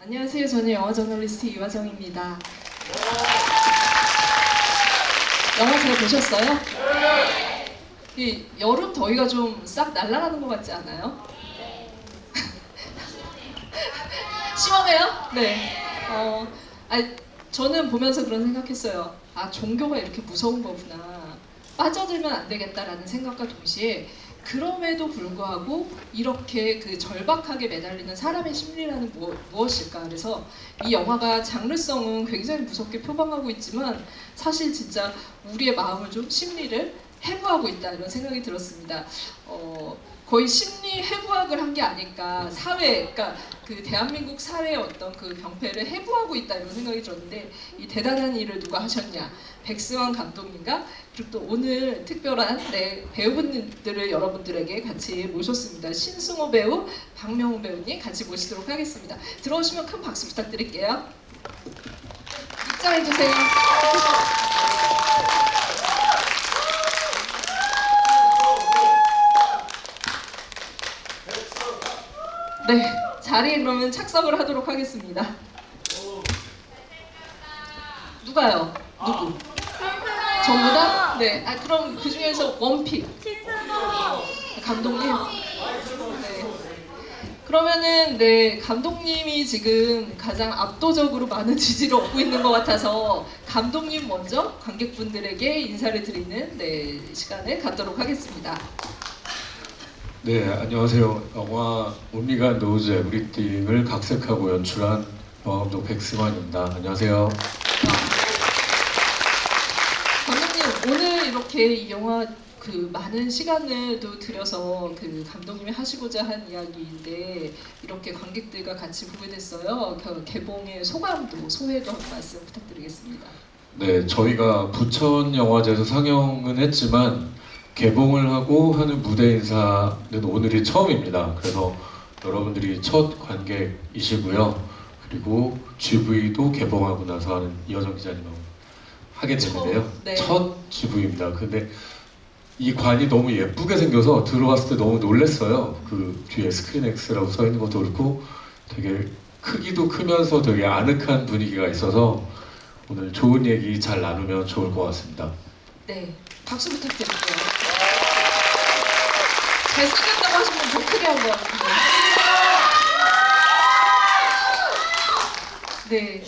안녕하세요. 저는 영화 저널리스트 이화정입니다. 영화 잘 보셨어요? 이 여름 더위가 좀 싹 날아가는 것 같지 않아요? 시원해요? 네. 아니, 저는 보면서 그런 생각했어요. 아, 종교가 이렇게 무서운 거구나. 빠져들면 안 되겠다라는 생각과 동시에 그럼에도 불구하고 이렇게 그 절박하게 매달리는 사람의 심리라는 무엇일까? 그래서 이 영화가 장르성은 굉장히 무섭게 표방하고 있지만 사실 진짜 우리의 마음을 좀 심리를 해부하고 있다 이런 생각이 들었습니다. 거의 심리 해부학을 한 게 아닐까 사회, 그러니까 그 대한민국 사회의 어떤 그 병폐를 해부하고 있다 이런 생각이 들었는데 이 대단한 일을 누가 하셨냐? 백승환 감독님과 그리고 또 오늘 특별한 배우분들을 여러분들에게 같이 모셨습니다. 신승호 배우, 박명훈 배우님 같이 모시도록 하겠습니다. 들어오시면 큰 박수 부탁드릴게요. 입장해 주세요. 네, 자리에 그러면 착석을 하도록 하겠습니다. 누가요? 누구? 전부 다? 네. 아, 그럼 그 중에서 원픽. 감독님. 네. 그러면은 감독님이 지금 가장 압도적으로 많은 지지를 얻고 있는 것 같아서 감독님 먼저 관객분들에게 인사를 드리는 시간을 갖도록 하겠습니다. 네, 안녕하세요. 영화 온리가 노즈 에브리띵을 각색하고 연출한 영화감독 백승환입니다. 안녕하세요. 감독님, 오늘 이렇게 이 영화 그 많은 시간을 또 들여서 그 감독님이 하시고자 한 이야기인데 이렇게 관객들과 같이 보게 됐어요. 개봉의 소감도 소회도 한 말씀 부탁드리겠습니다. 네, 저희가 부천 영화제에서 상영은 했지만 개봉을 하고 하는 무대 인사는 오늘이 처음입니다. 그래서 여러분들이 첫 관객이시고요. 그리고 GV도 개봉하고 나서 하는 이화정 기자님하고 하게 되는데요. 네. 첫 GV입니다. 근데 이 관이 너무 예쁘게 생겨서 들어왔을 때 너무 놀랐어요. 그 뒤에 스크린X라고 써 있는 것도 그렇고 되게 크기도 크면서 되게 아늑한 분위기가 있어서 오늘 좋은 얘기 잘 나누면 좋을 것 같습니다. 네, 박수 부탁드릴게요. 잘생겼다고 하시면 더 크게 한번. 네.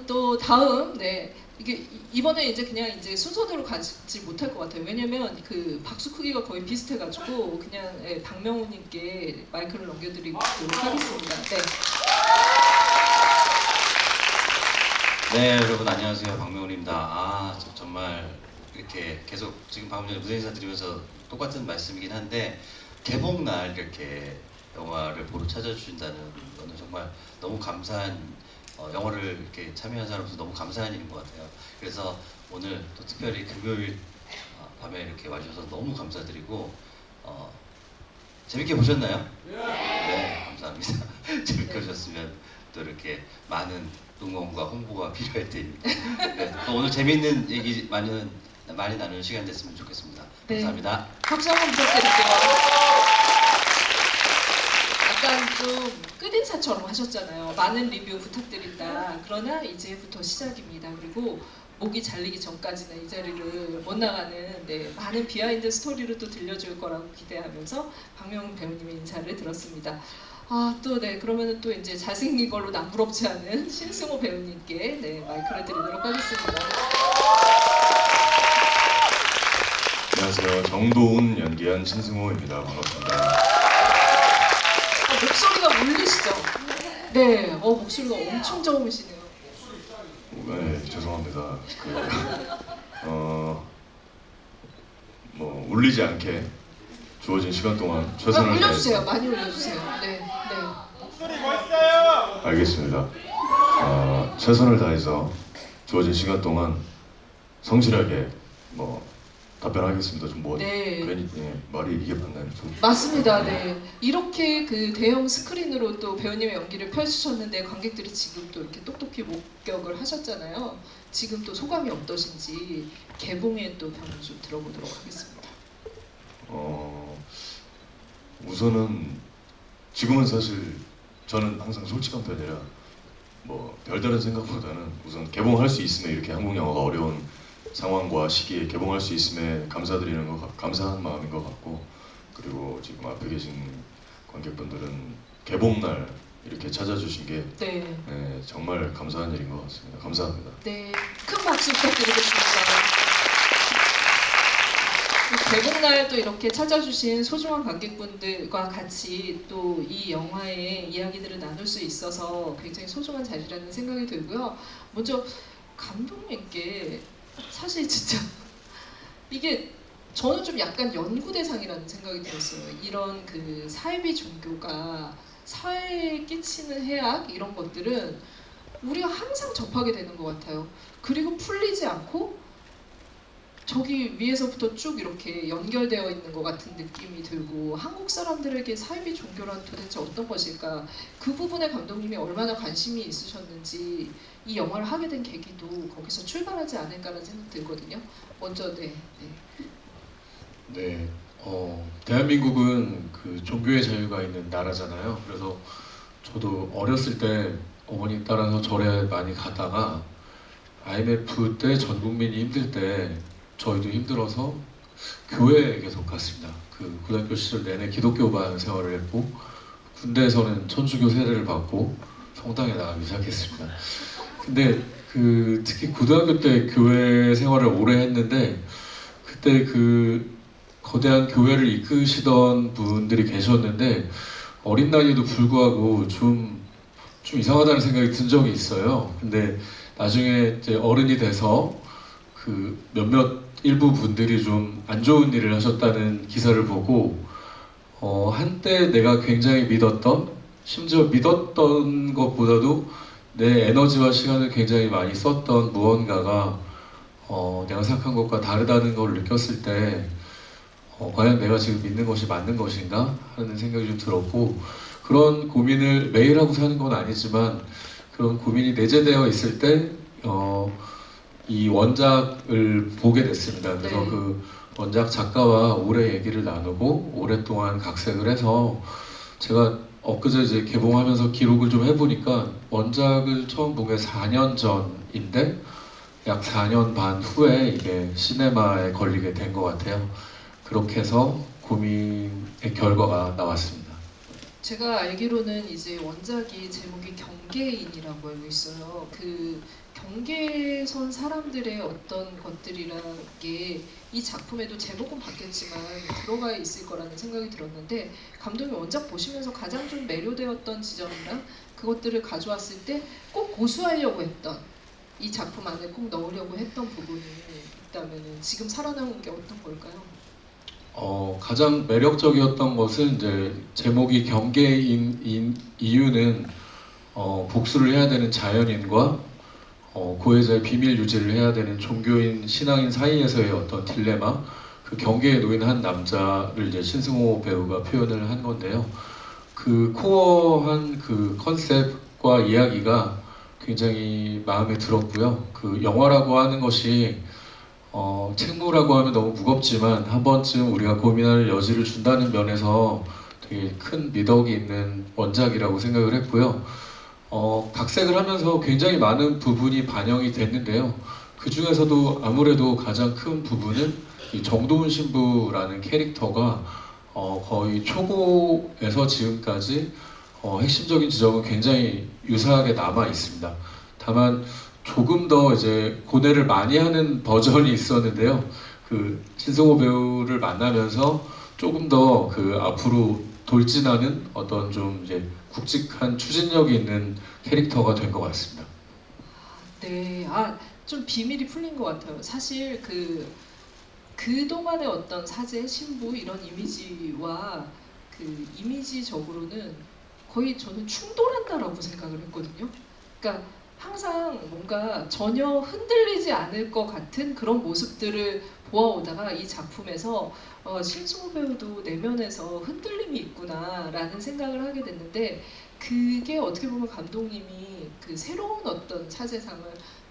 또 다음 이게 이번에 이제 그냥 이제 순서대로 가지 못할 것 같아요. 왜냐면 그 박수 크기가 거의 비슷해가지고 그냥 박명훈님께 마이크를 넘겨드리도록 하겠습니다. 네. 네, 여러분 안녕하세요. 박명훈입니다. 정말 이렇게 계속 지금 방금 전에 무대 인사 드리면서 똑같은 말씀이긴 한데 개봉날 이렇게 영화를 보러 찾아주신다는 거는 정말 너무 감사한 영화를 이렇게 참여한 사람으로서 너무 감사한 일인 것 같아요. 그래서 오늘 또 특별히 금요일 밤에 이렇게 와주셔서 너무 감사드리고 재밌게 보셨나요? 네, 감사합니다. 재밌게 보셨으면 또 이렇게 많은 응원과 홍보가 필요할 때입니다. 네, 또 오늘 재밌는 얘기 많이 나누는 시간 됐으면 좋겠습니다. 네. 감사합니다. 박수 한번 부탁드릴게요. 약간 좀 끝인사처럼 하셨잖아요. 많은 리뷰 부탁드린다. 그러나 이제부터 시작입니다. 그리고 목이 잘리기 전까지는 이 자리를 못 나가는 많은 비하인드 스토리를 또 들려줄 거라고 기대하면서 박명훈 배우님의 인사를 들었습니다. 그러면은 또 이제 잘생긴 걸로 남부럽지 않은 신승호 배우님께 마이크를 드리도록 하겠습니다. 안녕하세요. 정도훈 연기한 신승호입니다. 반갑습니다. 목소리가 울리시죠? 네, 목소리가 엄청 저음이시네요. 네, 죄송합니다. 울리지 않게 주어진 시간 동안 최선을 올려주세요. 많이 올려주세요. 네. 목소리 멋있어요. 알겠습니다. 최선을 다해서 주어진 시간 동안 성실하게 답변하겠습니다. 괜히 말이 이게 맞나요? 맞습니다. 네. 이렇게 그 대형 스크린으로 또 배우님의 연기를 펼치셨는데 관객들이 지금 또 이렇게 똑똑히 목격을 하셨잖아요. 지금 또 소감이 어떠신지 개봉의 또 평을 좀 들어보도록 하겠습니다. 우선은 지금은 사실 저는 항상 솔직한 편이라 뭐 별다른 생각보다는 우선 개봉할 수 있음에 이렇게 한국 영화가 어려운 상황과 시기에 개봉할 수 있음에 감사드리는 감사한 마음인 것 같고 그리고 지금 앞에 계신 관객분들은 개봉날 이렇게 찾아주신 게 네. 정말 감사한 일인 것 같습니다. 감사합니다. 네, 큰 박수 부탁드리겠습니다. 개봉날 또 이렇게 찾아주신 소중한 관객분들과 같이 또 이 영화의 이야기들을 나눌 수 있어서 굉장히 소중한 자리라는 생각이 들고요. 먼저 감독님께 사실 진짜 이게 저는 좀 약간 연구 대상이라는 생각이 들었어요. 이런 그 사이비 종교가 사회에 끼치는 해악 이런 것들은 우리가 항상 접하게 되는 것 같아요. 그리고 풀리지 않고 저기 위에서부터 쭉 이렇게 연결되어 있는 것 같은 느낌이 들고 한국 사람들에게 사이비 종교란 도대체 어떤 것일까? 그 부분에 감독님이 얼마나 관심이 있으셨는지 이 영화를 하게 된 계기도 거기서 출발하지 않을까라는 생각 들거든요. 먼저 네, 대한민국은 그 종교의 자유가 있는 나라잖아요. 그래서 저도 어렸을 때 어머니 따라서 절에 많이 가다가 IMF 때 전 국민이 힘들 때 저희도 힘들어서 교회에 계속 갔습니다. 그 고등학교 시절 내내 기독교반 생활을 했고 군대에서는 천주교 세례를 받고 성당에 나가기 시작했습니다. 근데 그 특히 고등학교 때 교회 생활을 오래 했는데 그때 그 거대한 교회를 이끄시던 분들이 계셨는데 어린 나이에도 불구하고 좀 이상하다는 생각이 든 적이 있어요. 근데 나중에 이제 어른이 돼서 그 일부 분들이 좀 안 좋은 일을 하셨다는 기사를 보고 한때 내가 굉장히 믿었던 심지어 믿었던 것보다도 내 에너지와 시간을 굉장히 많이 썼던 무언가가 내가 생각한 것과 다르다는 걸 느꼈을 때 과연 내가 지금 믿는 것이 맞는 것인가 하는 생각이 좀 들었고 그런 고민을 매일 하고 사는 건 아니지만 그런 고민이 내재되어 있을 때 이 원작을 보게 됐습니다. 그래서 네. 그 원작 작가와 오래 얘기를 나누고 오랫동안 각색을 해서 제가 엊그제 이제 개봉하면서 기록을 좀 해보니까 원작을 처음 본 게 4년 전인데 약 4년 반 후에 이게 시네마에 걸리게 된 것 같아요. 그렇게 해서 고민의 결과가 나왔습니다. 제가 알기로는 이제 원작이 제목이 경계인이라고 알고 있어요. 그 경계선 사람들의 어떤 것들이란 게 이 작품에도 제목은 바뀌었지만 들어가 있을 거라는 생각이 들었는데 감독님 원작 보시면서 가장 좀 매료되었던 지점이랑 그것들을 가져왔을 때 꼭 고수하려고 했던 이 작품 안에 꼭 넣으려고 했던 부분이 있다면 지금 살아남은 게 어떤 걸까요? 가장 매력적이었던 것은 이제 제목이 경계인 이유는 복수를 해야 되는 자연인과 고해자의 비밀 유지를 해야 되는 종교인 신앙인 사이에서의 어떤 딜레마 그 경계에 놓인 한 남자를 이제 신승호 배우가 표현을 한 건데요. 그 코어한 그 컨셉과 이야기가 굉장히 마음에 들었고요. 그 영화라고 하는 것이 책무라고 하면 너무 무겁지만 한 번쯤 우리가 고민할 여지를 준다는 면에서 되게 큰 미덕이 있는 원작이라고 생각을 했고요. 각색을 하면서 굉장히 많은 부분이 반영이 됐는데요. 그 중에서도 아무래도 가장 큰 부분은 이 정도훈 신부라는 캐릭터가 거의 초고에서 지금까지 핵심적인 지점은 굉장히 유사하게 남아 있습니다. 다만 조금 더 이제 고뇌를 많이 하는 버전이 있었는데요. 그 신승호 배우를 만나면서 조금 더 그 앞으로 돌진하는 어떤 좀 이제 굵직한 추진력이 있는 캐릭터가 된 것 같습니다. 네, 좀 비밀이 풀린 것 같아요. 사실 그동안의 어떤 사제, 신부 이런 이미지와 그 이미지적으로는 거의 저는 충돌한다라고 생각을 했거든요. 그러니까 항상 뭔가 전혀 흔들리지 않을 것 같은 그런 모습들을 보아오다가 이 작품에서 신승호 배우도 내면에서 흔들림이 있구나라는 생각을 하게 됐는데 그게 어떻게 보면 감독님이 그 새로운 어떤 사제상을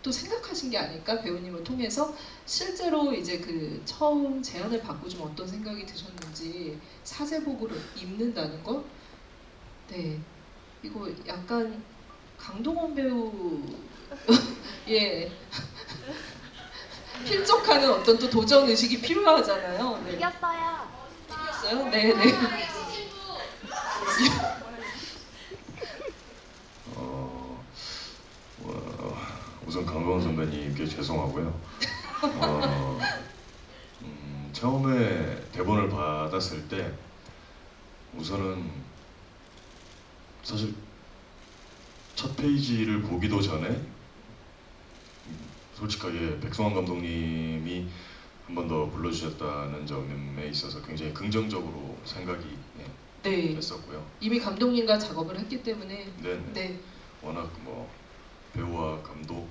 또 생각하신 게 아닐까 배우님을 통해서 실제로 이제 그 처음 제안을 받고 좀 어떤 생각이 드셨는지 사제복을 입는다는 거, 네 이거 약간 강동원 배우 예 필적하는 어떤 또 도전 의식이 필요하잖아요. 네. 이겼어요. 이겼어요? 네네. 우선 강동원 선배님께 죄송하고요. 처음에 대본을 받았을 때 우선은 사실 첫 페이지를 보기도 전에 솔직하게 백성원 감독님이 한 번 더 불러주셨다는 점에 있어서 굉장히 긍정적으로 생각이 네. 됐었고요. 이미 감독님과 작업을 했기 때문에 네. 네. 워낙 뭐 배우와 감독,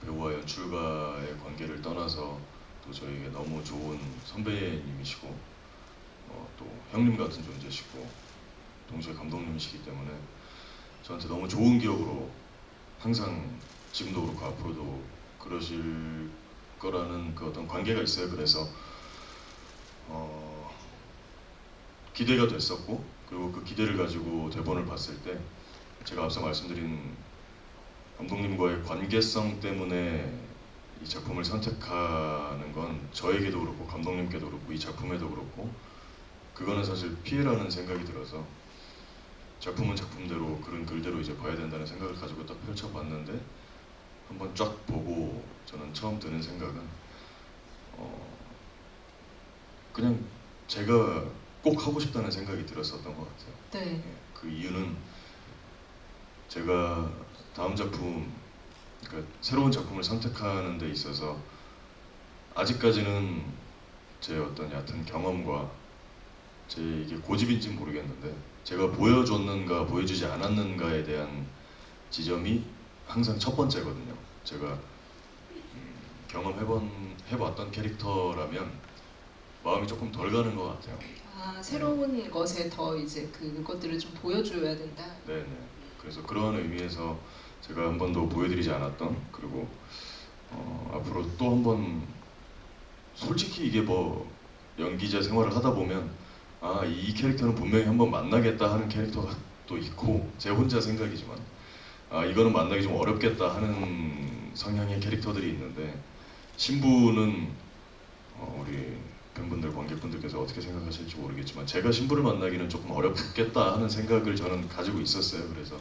배우와 연출가의 관계를 떠나서 또 저에게 너무 좋은 선배님이시고 또 형님 같은 존재시고 동시에 감독님이시기 때문에 저한테 너무 좋은 기억으로 항상 지금도 그렇고 앞으로도 그러실 거라는 그 어떤 관계가 있어요. 그래서 기대가 됐었고, 그리고 그 기대를 가지고 대본을 봤을 때 제가 앞서 말씀드린 감독님과의 관계성 때문에 이 작품을 선택하는 건 저에게도 그렇고 감독님께도 그렇고 이 작품에도 그렇고 그거는 사실 피해라는 생각이 들어서 작품은 작품대로 글은 글대로 이제 봐야 된다는 생각을 가지고 딱 펼쳐봤는데 한번 쫙 보고 저는 처음 드는 생각은 그냥 제가 꼭 하고 싶다는 생각이 들었었던 것 같아요. 네. 예, 그 이유는 제가 다음 작품, 그러니까 새로운 작품을 선택하는 데 있어서 아직까지는 제 어떤 얕은 경험과 제 이게 고집인지는 모르겠는데 제가 보여줬는가 보여주지 않았는가에 대한 지점이 항상 첫 번째거든요. 제가 경험해봤던 캐릭터라면 마음이 조금 덜 가는 것 같아요. 아 새로운 것에 더 이제 그것들을 좀 보여줘야 된다. 네네. 그래서 그러한 의미에서 제가 한 번도 보여드리지 않았던, 그리고 앞으로 또 한 번 솔직히 이게 뭐 연기자 생활을 하다 보면 아 이 캐릭터는 분명히 한번 만나겠다 하는 캐릭터가 또 있고 제 혼자 생각이지만 아 이거는 만나기 좀 어렵겠다 하는 성향의 캐릭터들이 있는데 신부는 우리 팬분들 관객분들께서 어떻게 생각하실지 모르겠지만 제가 신부를 만나기는 조금 어렵겠다 하는 생각을 저는 가지고 있었어요. 그래서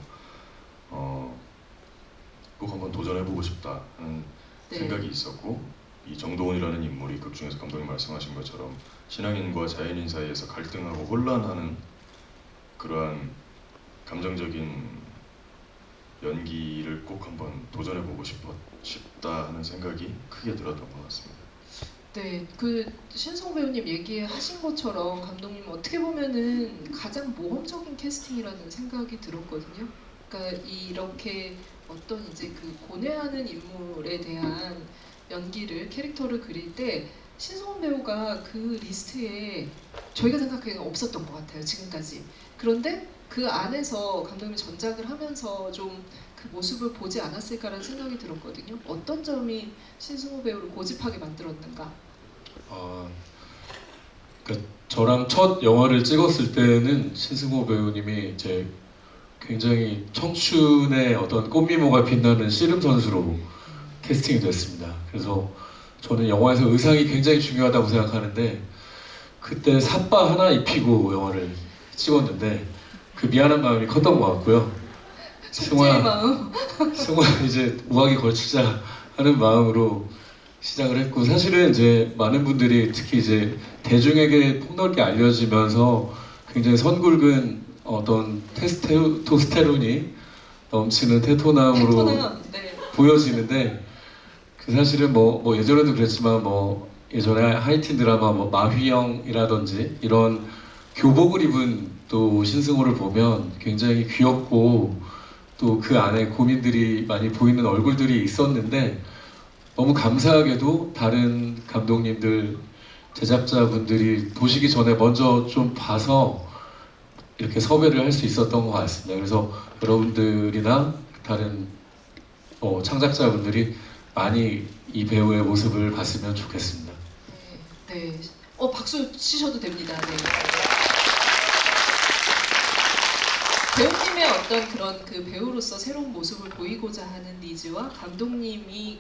꼭 한번 도전해보고 싶다 하는 네. 생각이 있었고 이 정도원이라는 인물이 극중에서 감독님 말씀하신 것처럼 신앙인과 자연인 사이에서 갈등하고 혼란하는 그러한 감정적인 연기를 꼭 한번 도전해보고 싶다 하는 생각이 크게 들었던 것 같습니다. 네, 그 신성호 배우님 얘기하신 것처럼 감독님 어떻게 보면은 가장 모험적인 캐스팅이라는 생각이 들었거든요. 그러니까 이렇게 어떤 이제 그 고뇌하는 인물에 대한 연기를 캐릭터를 그릴 때 신성호 배우가 그 리스트에 저희가 생각하기에는 없었던 것 같아요 지금까지. 그런데 그 안에서 감독님이 전작을 하면서 좀 그 모습을 보지 않았을까라는 생각이 들었거든요. 어떤 점이 신승우 배우를 고집하게 만들었는가? 그러니까 저랑 첫 영화를 찍었을 때는 신승호 배우님이 이제 굉장히 청춘의 어떤 꽃미모가 빛나는 씨름 선수로 캐스팅이 됐습니다. 그래서 저는 영화에서 의상이 굉장히 중요하다고 생각하는데 그때 삿바 하나 입히고 영화를 찍었는데 그 미안한 마음이 컸던 것 같고요. 숙제의 마음. 승화 이제 우악이 걸치자 하는 마음으로 시작을 했고 사실은 이제 많은 분들이 특히 이제 대중에게 폭넓게 알려지면서 굉장히 선굵은 어떤 테스토스테론이 넘치는 테토남으로 테토남. 네. 보여지는데 그 사실은 뭐 예전에도 그랬지만 뭐 예전에 하이틴 드라마 뭐 마휘영이라든지 이런 교복을 입은 또 신승호를 보면 굉장히 귀엽고 또 그 안에 고민들이 많이 보이는 얼굴들이 있었는데 너무 감사하게도 다른 감독님들 제작자분들이 보시기 전에 먼저 좀 봐서 이렇게 섭외를 할 수 있었던 것 같습니다. 그래서 여러분들이나 다른 창작자분들이 많이 이 배우의 모습을 봤으면 좋겠습니다. 네. 네. 박수 치셔도 됩니다. 네. 배우님의 어떤 그런 그 배우로서 새로운 모습을 보이고자 하는 니즈와 감독님이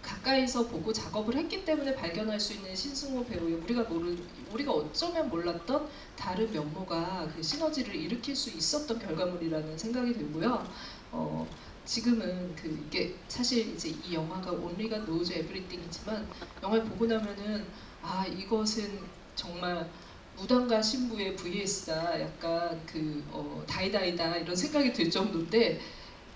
가까이서 보고 작업을 했기 때문에 발견할 수 있는 신승호 배우의 우리가 어쩌면 몰랐던 다른 면모가 그 시너지를 일으킬 수 있었던 결과물이라는 생각이 들고요. 지금은 이게 사실 이제 이 영화가 Only God Knows Everything이지만 영화를 보고 나면은 이것은 정말 무당과 신부의 VS다, 약간 다이다이다 이런 생각이 들 정도인데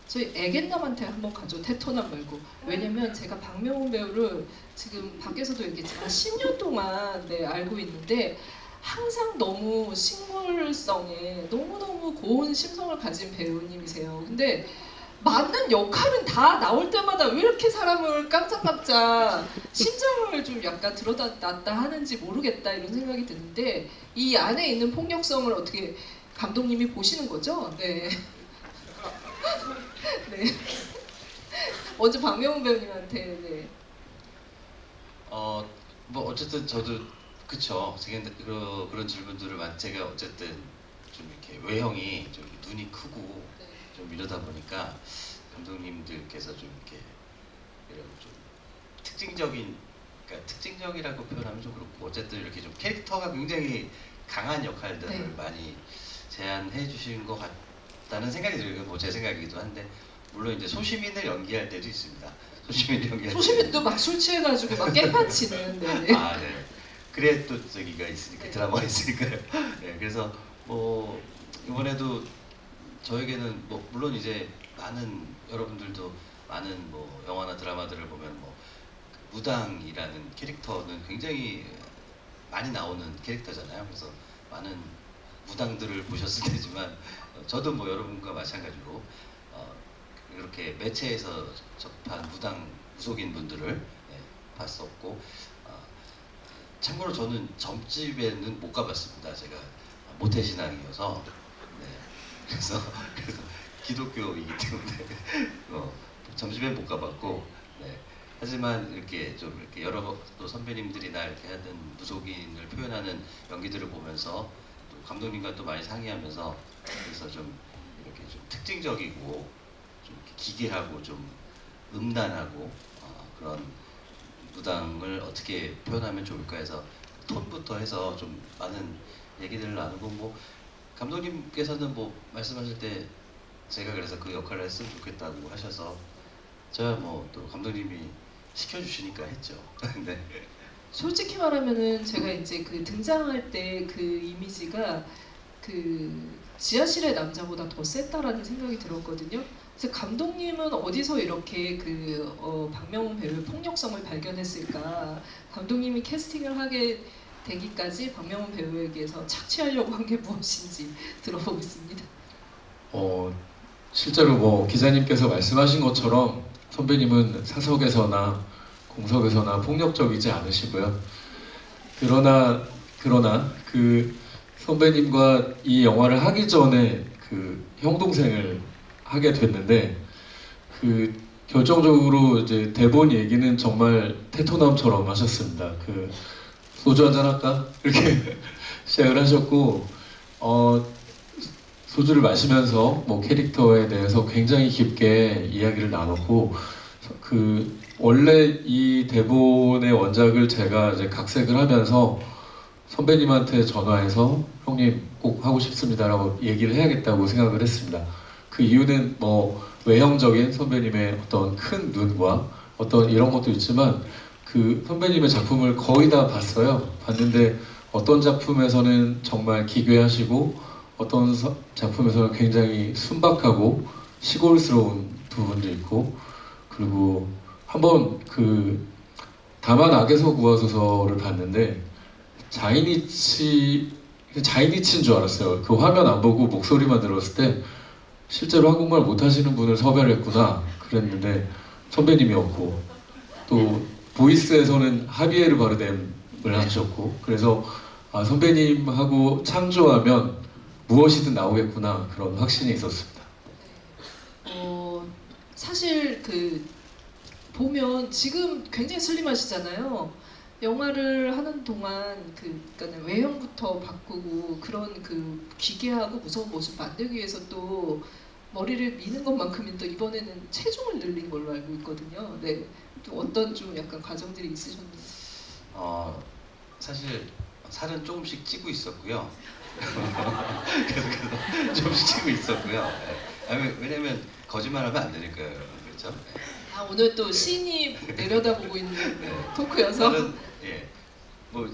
저희 애견남한테 한번 가죠. 테토남 말고. 왜냐면 제가 박명훈 배우를 지금 밖에서도 얘기했지만 10년 동안 알고 있는데 항상 너무 식물성에 너무너무 고운 심성을 가진 배우님이세요. 근데 맞는 역할은 다 나올 때마다 왜 이렇게 사람을 깜짝깜짝 심장을 좀 약간 들여다 놨다 하는지 모르겠다 이런 생각이 드는데 이 안에 있는 폭력성을 어떻게 감독님이 보시는 거죠? 네. 네. 먼저 박명훈 배우님한테 네. 뭐 어쨌든 저도 그쵸. 그런 질문들을 제가 어쨌든 좀 이렇게 외형이 좀 눈이 크고 네. 좀 이러다 보니까 감독님들께서 좀 이렇게 이런 좀 특징적이라고 표현하면 좀 그렇고 어쨌든 이렇게 좀 캐릭터가 굉장히 강한 역할들을 네. 많이 제안해 주신 것 같다는 생각이 들어요. 뭐 제 생각이기도 한데 물론 이제 소시민을 연기할 때도 있습니다. 소시민을 연기할 소시민도 막 술 취해가지고 막 깨판 치는 네. 네. 그래 또 저기가 있으니까 네. 드라마가 있으니까요. 네, 그래서 뭐 이번에도 저에게는 뭐 물론 이제 많은 여러분들도 많은 뭐 영화나 드라마들을 보면 뭐 무당이라는 캐릭터는 굉장히 많이 나오는 캐릭터잖아요. 그래서 많은 무당들을 보셨을 테지만 저도 뭐 여러분과 마찬가지로 이렇게 매체에서 접한 무속인 분들을 봤었고 참고로 저는 점집에는 못 가봤습니다. 제가 모태신앙이어서 그래서 기독교이기 때문에 점집에 못 가봤고 하지만 이렇게 좀 이렇게 여러 또 선배님들이나 이렇게 하는 무속인을 표현하는 연기들을 보면서 또 감독님과 또 많이 상의하면서 그래서 좀 이렇게 좀 특징적이고 좀 이렇게 기괴하고 좀 음란하고 그런 무당을 어떻게 표현하면 좋을까 해서 톤부터 해서 좀 많은 얘기들을 나누고 뭐 감독님께서는 뭐 말씀하실 때 제가 그래서 그 역할을 했으면 좋겠다고 하셔서 제가 뭐 또 감독님이 시켜주시니까 했죠. 네. 솔직히 말하면은 제가 이제 등장할 때 이미지가 지하실의 남자보다 더 셌다라는 생각이 들었거든요. 그래서 감독님은 어디서 이렇게 박명훈 배우의 폭력성을 발견했을까? 감독님이 캐스팅을 하게 되기까지 박명훈 배우에게서 착취하려고 한 게 무엇인지 들어보겠습니다. 실제로 뭐 기자님께서 말씀하신 것처럼 선배님은 사석에서나 공석에서나 폭력적이지 않으시고요. 그러나 그 선배님과 이 영화를 하기 전에 형 동생을 하게 됐는데 결정적으로 이제 대본 얘기는 정말 테토남처럼 하셨습니다. 소주 한잔 할까? 이렇게 시작을 하셨고 소주를 마시면서 뭐 캐릭터에 대해서 굉장히 깊게 이야기를 나눴고 원래 이 대본의 원작을 제가 이제 각색을 하면서 선배님한테 전화해서 형님 꼭 하고 싶습니다라고 얘기를 해야겠다고 생각을 했습니다. 그 이유는 뭐 외형적인 선배님의 어떤 큰 눈과 어떤 이런 것도 있지만 선배님의 작품을 거의 다 봤어요. 봤는데 어떤 작품에서는 정말 기괴하시고 어떤 작품에서는 굉장히 순박하고 시골스러운 부분도 있고 그리고 한번 다만 악에서 구하소서를 봤는데 자이니치인 줄 알았어요. 그 화면 안 보고 목소리만 들었을 때 실제로 한국말 못하시는 분을 섭외를 했구나 그랬는데 선배님이었고 또 보이스에서는 하비에르 바르뎀을 하셨고 그래서 선배님하고 창조하면 무엇이든 나오겠구나 그런 확신이 있었습니다. 사실 보면 지금 굉장히 슬림하시잖아요. 영화를 하는 동안 그러니까 외형부터 바꾸고 그런 그 기괴하고 무서운 모습 만들기 위해서 또 머리를 미는 것만큼은 또 이번에는 체중을 늘린 걸로 알고 있거든요. 네, 또 어떤 좀 약간 과정들이 있으셨나요? 사실 살은 조금씩 찌고 있었고요. 계속해서 조금씩 찌고 있었고요. 네. 왜냐면 거짓말하면 안 되니까요, 여러분. 그렇죠? 네. 아, 오늘 또 신이 내려다보고 있는 토크여서 살은 뭐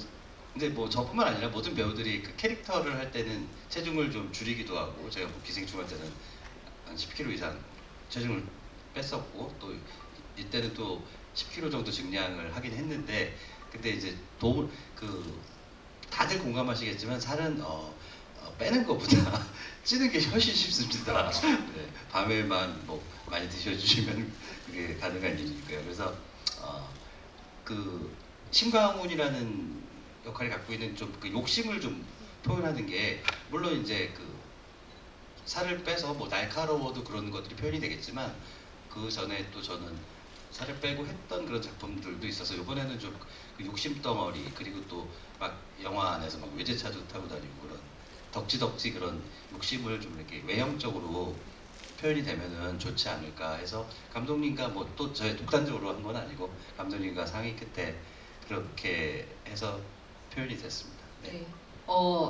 근데 뭐 저뿐만 아니라 모든 배우들이 그 캐릭터를 할 때는 체중을 좀 줄이기도 하고 제가 뭐 기생충 할 때는 한 10kg 이상 체중을 뺐었고 또 이때는 또 10kg 정도 증량을 하긴 했는데 근데 이제 그 다들 공감하시겠지만 살은 빼는 것보다 찌는 게 훨씬 쉽습니다. 네, 밤에만 뭐 많이 드셔주시면 그게 가능한 일이니까요. 그래서 그 심강훈이라는 역할을 갖고 있는 좀 그 욕심을 좀 표현하는 게 물론 이제 그 살을 빼서 뭐 날카로워도 그런 것들이 표현이 되겠지만 그 전에 또 저는 살을 빼고 했던 그런 작품들도 있어서 이번에는 좀 그 욕심 덩어리 그리고 또 막 영화 안에서 막 외제차도 타고 다니고 그런 덕지덕지 그런 욕심을 좀 이렇게 외형적으로 표현이 되면은 좋지 않을까 해서 감독님과 뭐 또 저희 독단적으로 한 건 아니고 감독님과 상의 끝에 그렇게 해서 표현이 됐습니다. 네. 네.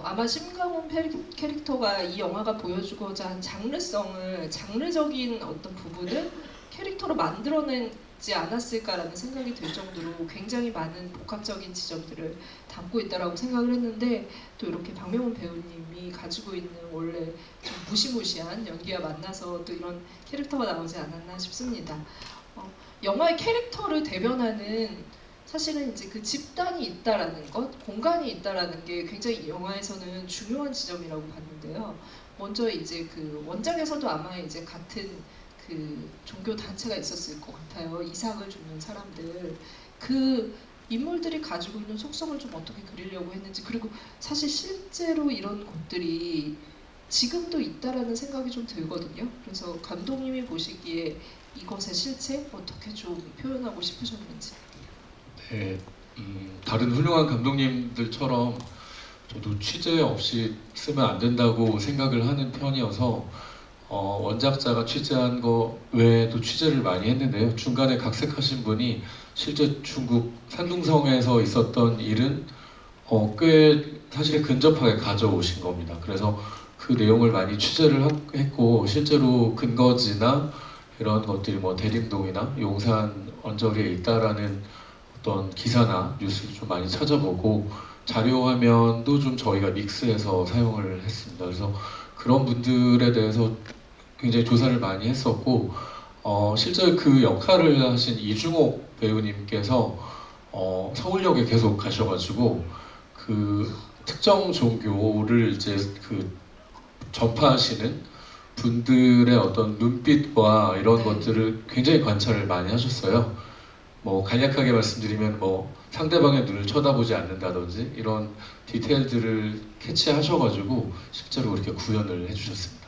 아마 심강훈 캐릭터가 이 영화가 보여주고자 한 장르적인 어떤 부분을 캐릭터로 만들어내지 않았을까라는 생각이 들 정도로 굉장히 많은 복합적인 지점들을 담고 있다라고 생각을 했는데 또 이렇게 박명훈 배우님이 가지고 있는 원래 좀 무시무시한 연기와 만나서 또 이런 캐릭터가 나오지 않았나 싶습니다. 영화의 캐릭터를 대변하는 사실은 이제 그 집단이 있다라는 것, 공간이 있다라는 게 굉장히 이 영화에서는 중요한 지점이라고 봤는데요. 먼저 이제 그 원작에서도 아마 이제 같은 그 종교 단체가 있었을 것 같아요. 이삭을 줍는 사람들. 그 인물들이 가지고 있는 속성을 좀 어떻게 그리려고 했는지 그리고 사실 실제로 이런 곳들이 지금도 있다라는 생각이 좀 들거든요. 그래서 감독님이 보시기에 이것의 실체 어떻게 좀 표현하고 싶으셨는지. 네, 다른 훌륭한 감독님들처럼 저도 취재 없이 쓰면 안 된다고 생각을 하는 편이어서 원작자가 취재한 거 외에도 취재를 많이 했는데요. 중간에 각색하신 분이 실제 중국 산둥성에서 있었던 일은 꽤 사실 근접하게 가져오신 겁니다. 그래서 그 내용을 많이 취재를 했고 실제로 근거지나 이런 것들이 뭐 대림동이나 용산 언저리에 있다라는 어떤 기사나 뉴스를 좀 많이 찾아보고 자료 화면도 좀 저희가 믹스해서 사용을 했습니다. 그래서 그런 분들에 대해서 굉장히 조사를 많이 했었고 실제 그 역할을 하신 이중옥 배우님께서 서울역에 계속 가셔가지고 그 특정 종교를 이제 그 전파하시는 분들의 어떤 눈빛과 이런 네. 것들을 굉장히 관찰을 많이 하셨어요. 뭐 간략하게 말씀드리면 뭐 상대방의 눈을 쳐다보지 않는다든지 이런 디테일들을 캐치하셔가지고 실제로 그렇게 구현을 해주셨습니다.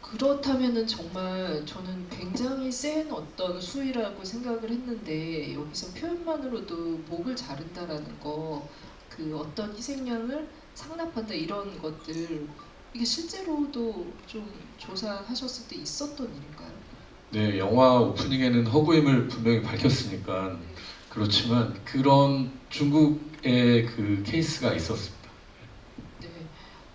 그렇다면은 정말 저는 굉장히 센 어떤 수위라고 생각을 했는데 여기서 표현만으로도 목을 자른다라는 거, 그 어떤 희생양을 상납한다 이런 것들 이게 실제로도 좀 조사하셨을 때 있었던 일인가요? 네, 영화 오프닝에는 허구임을 분명히 밝혔으니까 그렇지만 그런 중국의 그 케이스가 있었습니다. 네,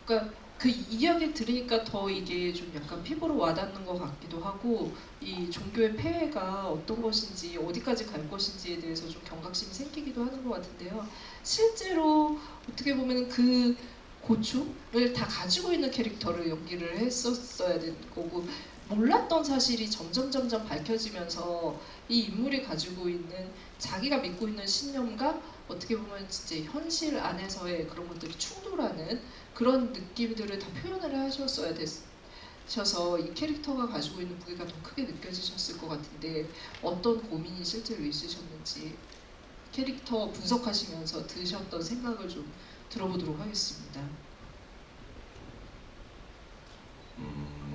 그러니까 그 이야기 들으니까 더 이게 좀 약간 피부로 와닿는 것 같기도 하고 이 종교의 폐해가 어떤 것인지 어디까지 갈 것인지에 대해서 좀 경각심이 생기기도 하는 것 같은데요. 실제로 어떻게 보면 그 고충을 다 가지고 있는 캐릭터를 연기를 했었어야 되는 거고 몰랐던 사실이 점점 밝혀지면서 이 인물이 가지고 있는 자기가 믿고 있는 신념과 어떻게 보면 진짜 현실 안에서의 그런 것들이 충돌하는 그런 느낌들을 다 표현을 하셨어야 되셔서 이 캐릭터가 가지고 있는 무게가 더 크게 느껴지셨을 것 같은데 어떤 고민이 실제로 있으셨는지 캐릭터 분석하시면서 드셨던 생각을 좀 들어보도록 하겠습니다.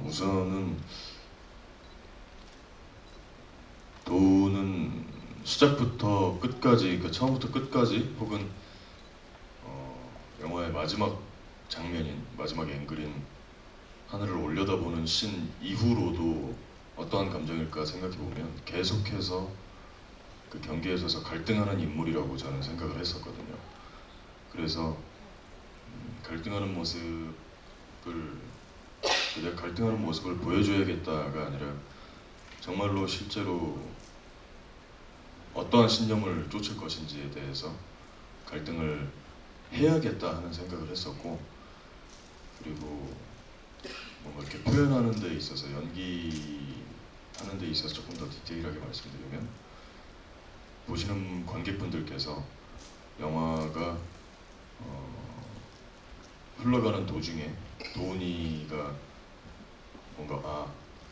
우선은 도는 시작부터 끝까지, 그러니까 처음부터 끝까지 혹은 영화의 마지막 장면인 마지막 앵글인 하늘을 올려다보는 신 이후로도 어떠한 감정일까 생각해 보면 계속해서 그 경계에 서서 갈등하는 인물이라고 저는 생각을 했었거든요. 그래서 갈등하는 모습을 내가 갈등하는 모습을 보여줘야겠다가 아니라 정말로 실제로 어떠한 신념을 쫓을 것인지에 대해서 갈등을 해야겠다 하는 생각을 했었고, 그리고 뭔가 이렇게 표현하는 데 있어서 연기하는 데 있어서 조금 더 디테일하게 말씀드리면 보시는 관객분들께서 영화가 흘러가는 도중에 도훈이가 뭔가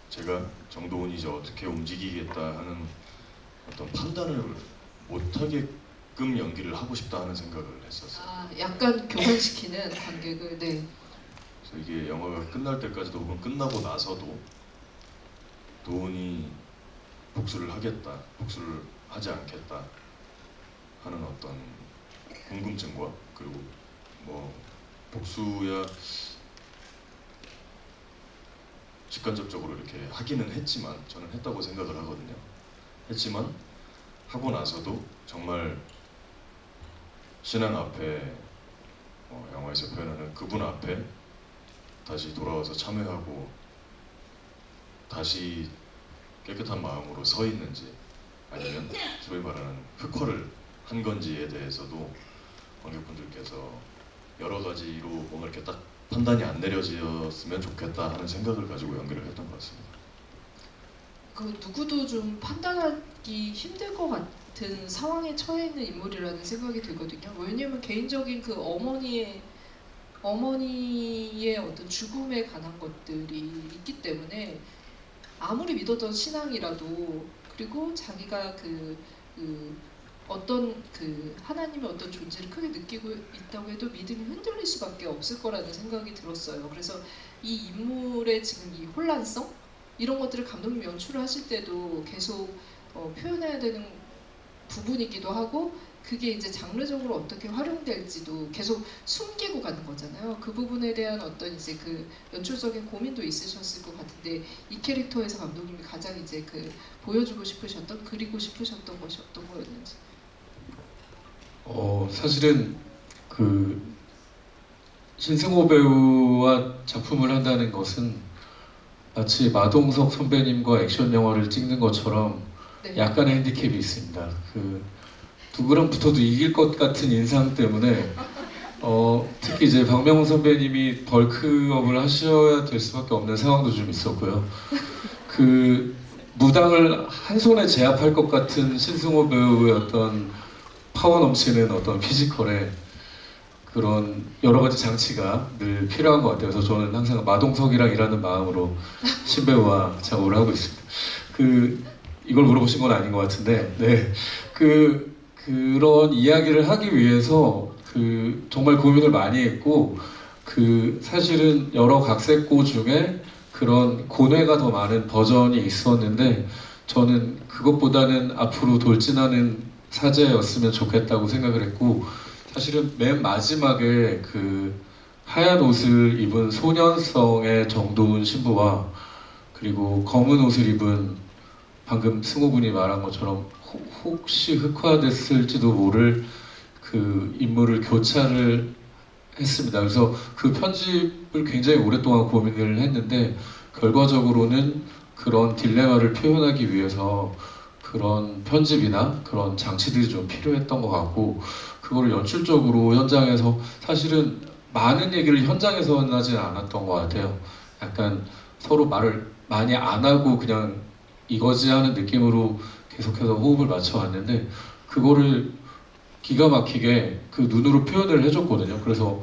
제가 정도훈이 이제 어떻게 움직이겠다 하는 어떤 판단을 못하게끔 연기를 하고 싶다 하는 생각을 했었어요. 약간 교환시키는 관객을. 네. 그래서 이게 영화가 끝날 때까지도 혹은 끝나고 나서도 도훈이 복수를 하겠다, 복수를 하지 않겠다 하는 어떤 궁금증과, 그리고 뭐 복수야 직간접적으로 이렇게 하기는 했지만, 저는 했다고 생각을 하거든요. 했지만 하고 나서도 정말 신앙 앞에 영화에서 표현하는 그분 앞에 다시 돌아와서 참회하고 다시 깨끗한 마음으로 서 있는지, 아니면 소위 말하는 흑화를 한 건지에 대해서도 관객분들께서 여러 가지로 뭔가 이렇게 딱 판단이 안 내려졌으면 좋겠다 하는 생각을 가지고 연기를 했던 것 같습니다. 그 누구도 좀 판단하기 힘들 것 같은 상황에 처해 있는 인물이라는 생각이 들거든요. 왜냐면 개인적인 그 어머니의 어떤 죽음에 관한 것들이 있기 때문에 아무리 믿었던 신앙이라도, 그리고 자기가 어떤 하나님의 어떤 존재를 크게 느끼고 있다고 해도 믿음이 흔들릴 수밖에 없을 거라는 생각이 들었어요. 그래서 이 인물의 지금 이 혼란성, 이런 것들을 감독님이 연출을 하실 때도 계속 표현해야 되는 부분이기도 하고, 그게 이제 장르적으로 어떻게 활용될지도 계속 숨기고 가는 거잖아요. 그 부분에 대한 어떤 이제 그 연출적인 고민도 있으셨을 것 같은데, 이 캐릭터에서 감독님이 가장 이제 보여주고 싶으셨던, 그리고 싶으셨던 것이 어떤 거였는지. 사실은 신승호 배우와 작품을 한다는 것은 마치 마동석 선배님과 액션 영화를 찍는 것처럼 네. 약간의 핸디캡이 있습니다. 누구랑 붙어도 이길 것 같은 인상 때문에 특히 이제 박명호 선배님이 벌크업을 하셔야 될 수밖에 없는 상황도 좀 있었고요. 무당을 한 손에 제압할 것 같은 신승호 배우의 어떤 파워 넘치는 어떤 피지컬에 그런 여러 가지 장치가 늘 필요한 것 같아요. 그래서 저는 항상 마동석이랑 일하는 마음으로 신배우와 작업을 하고 있습니다. 이걸 물어보신 건 아닌 것 같은데, 네. 그런 이야기를 하기 위해서 정말 고민을 많이 했고, 사실은 여러 각색고 중에 그런 고뇌가 더 많은 버전이 있었는데, 저는 그것보다는 앞으로 돌진하는 사제였으면 좋겠다고 생각을 했고, 사실은 맨 마지막에 하얀 옷을 입은 소년성의 정도훈 신부와, 그리고 검은 옷을 입은 방금 승호군이 말한 것처럼 혹시 흑화됐을지도 모를 인물을 교차를 했습니다. 그래서 그 편집을 굉장히 오랫동안 고민을 했는데, 결과적으로는 그런 딜레마를 표현하기 위해서 그런 편집이나 그런 장치들이 좀 필요했던 것 같고, 그거를 연출적으로 현장에서 사실은 많은 얘기를 현장에서는 하진 않았던 것 같아요. 약간 서로 말을 많이 안 하고 그냥 이거지 하는 느낌으로 계속해서 호흡을 맞춰왔는데, 그거를 기가 막히게 눈으로 표현을 해줬거든요. 그래서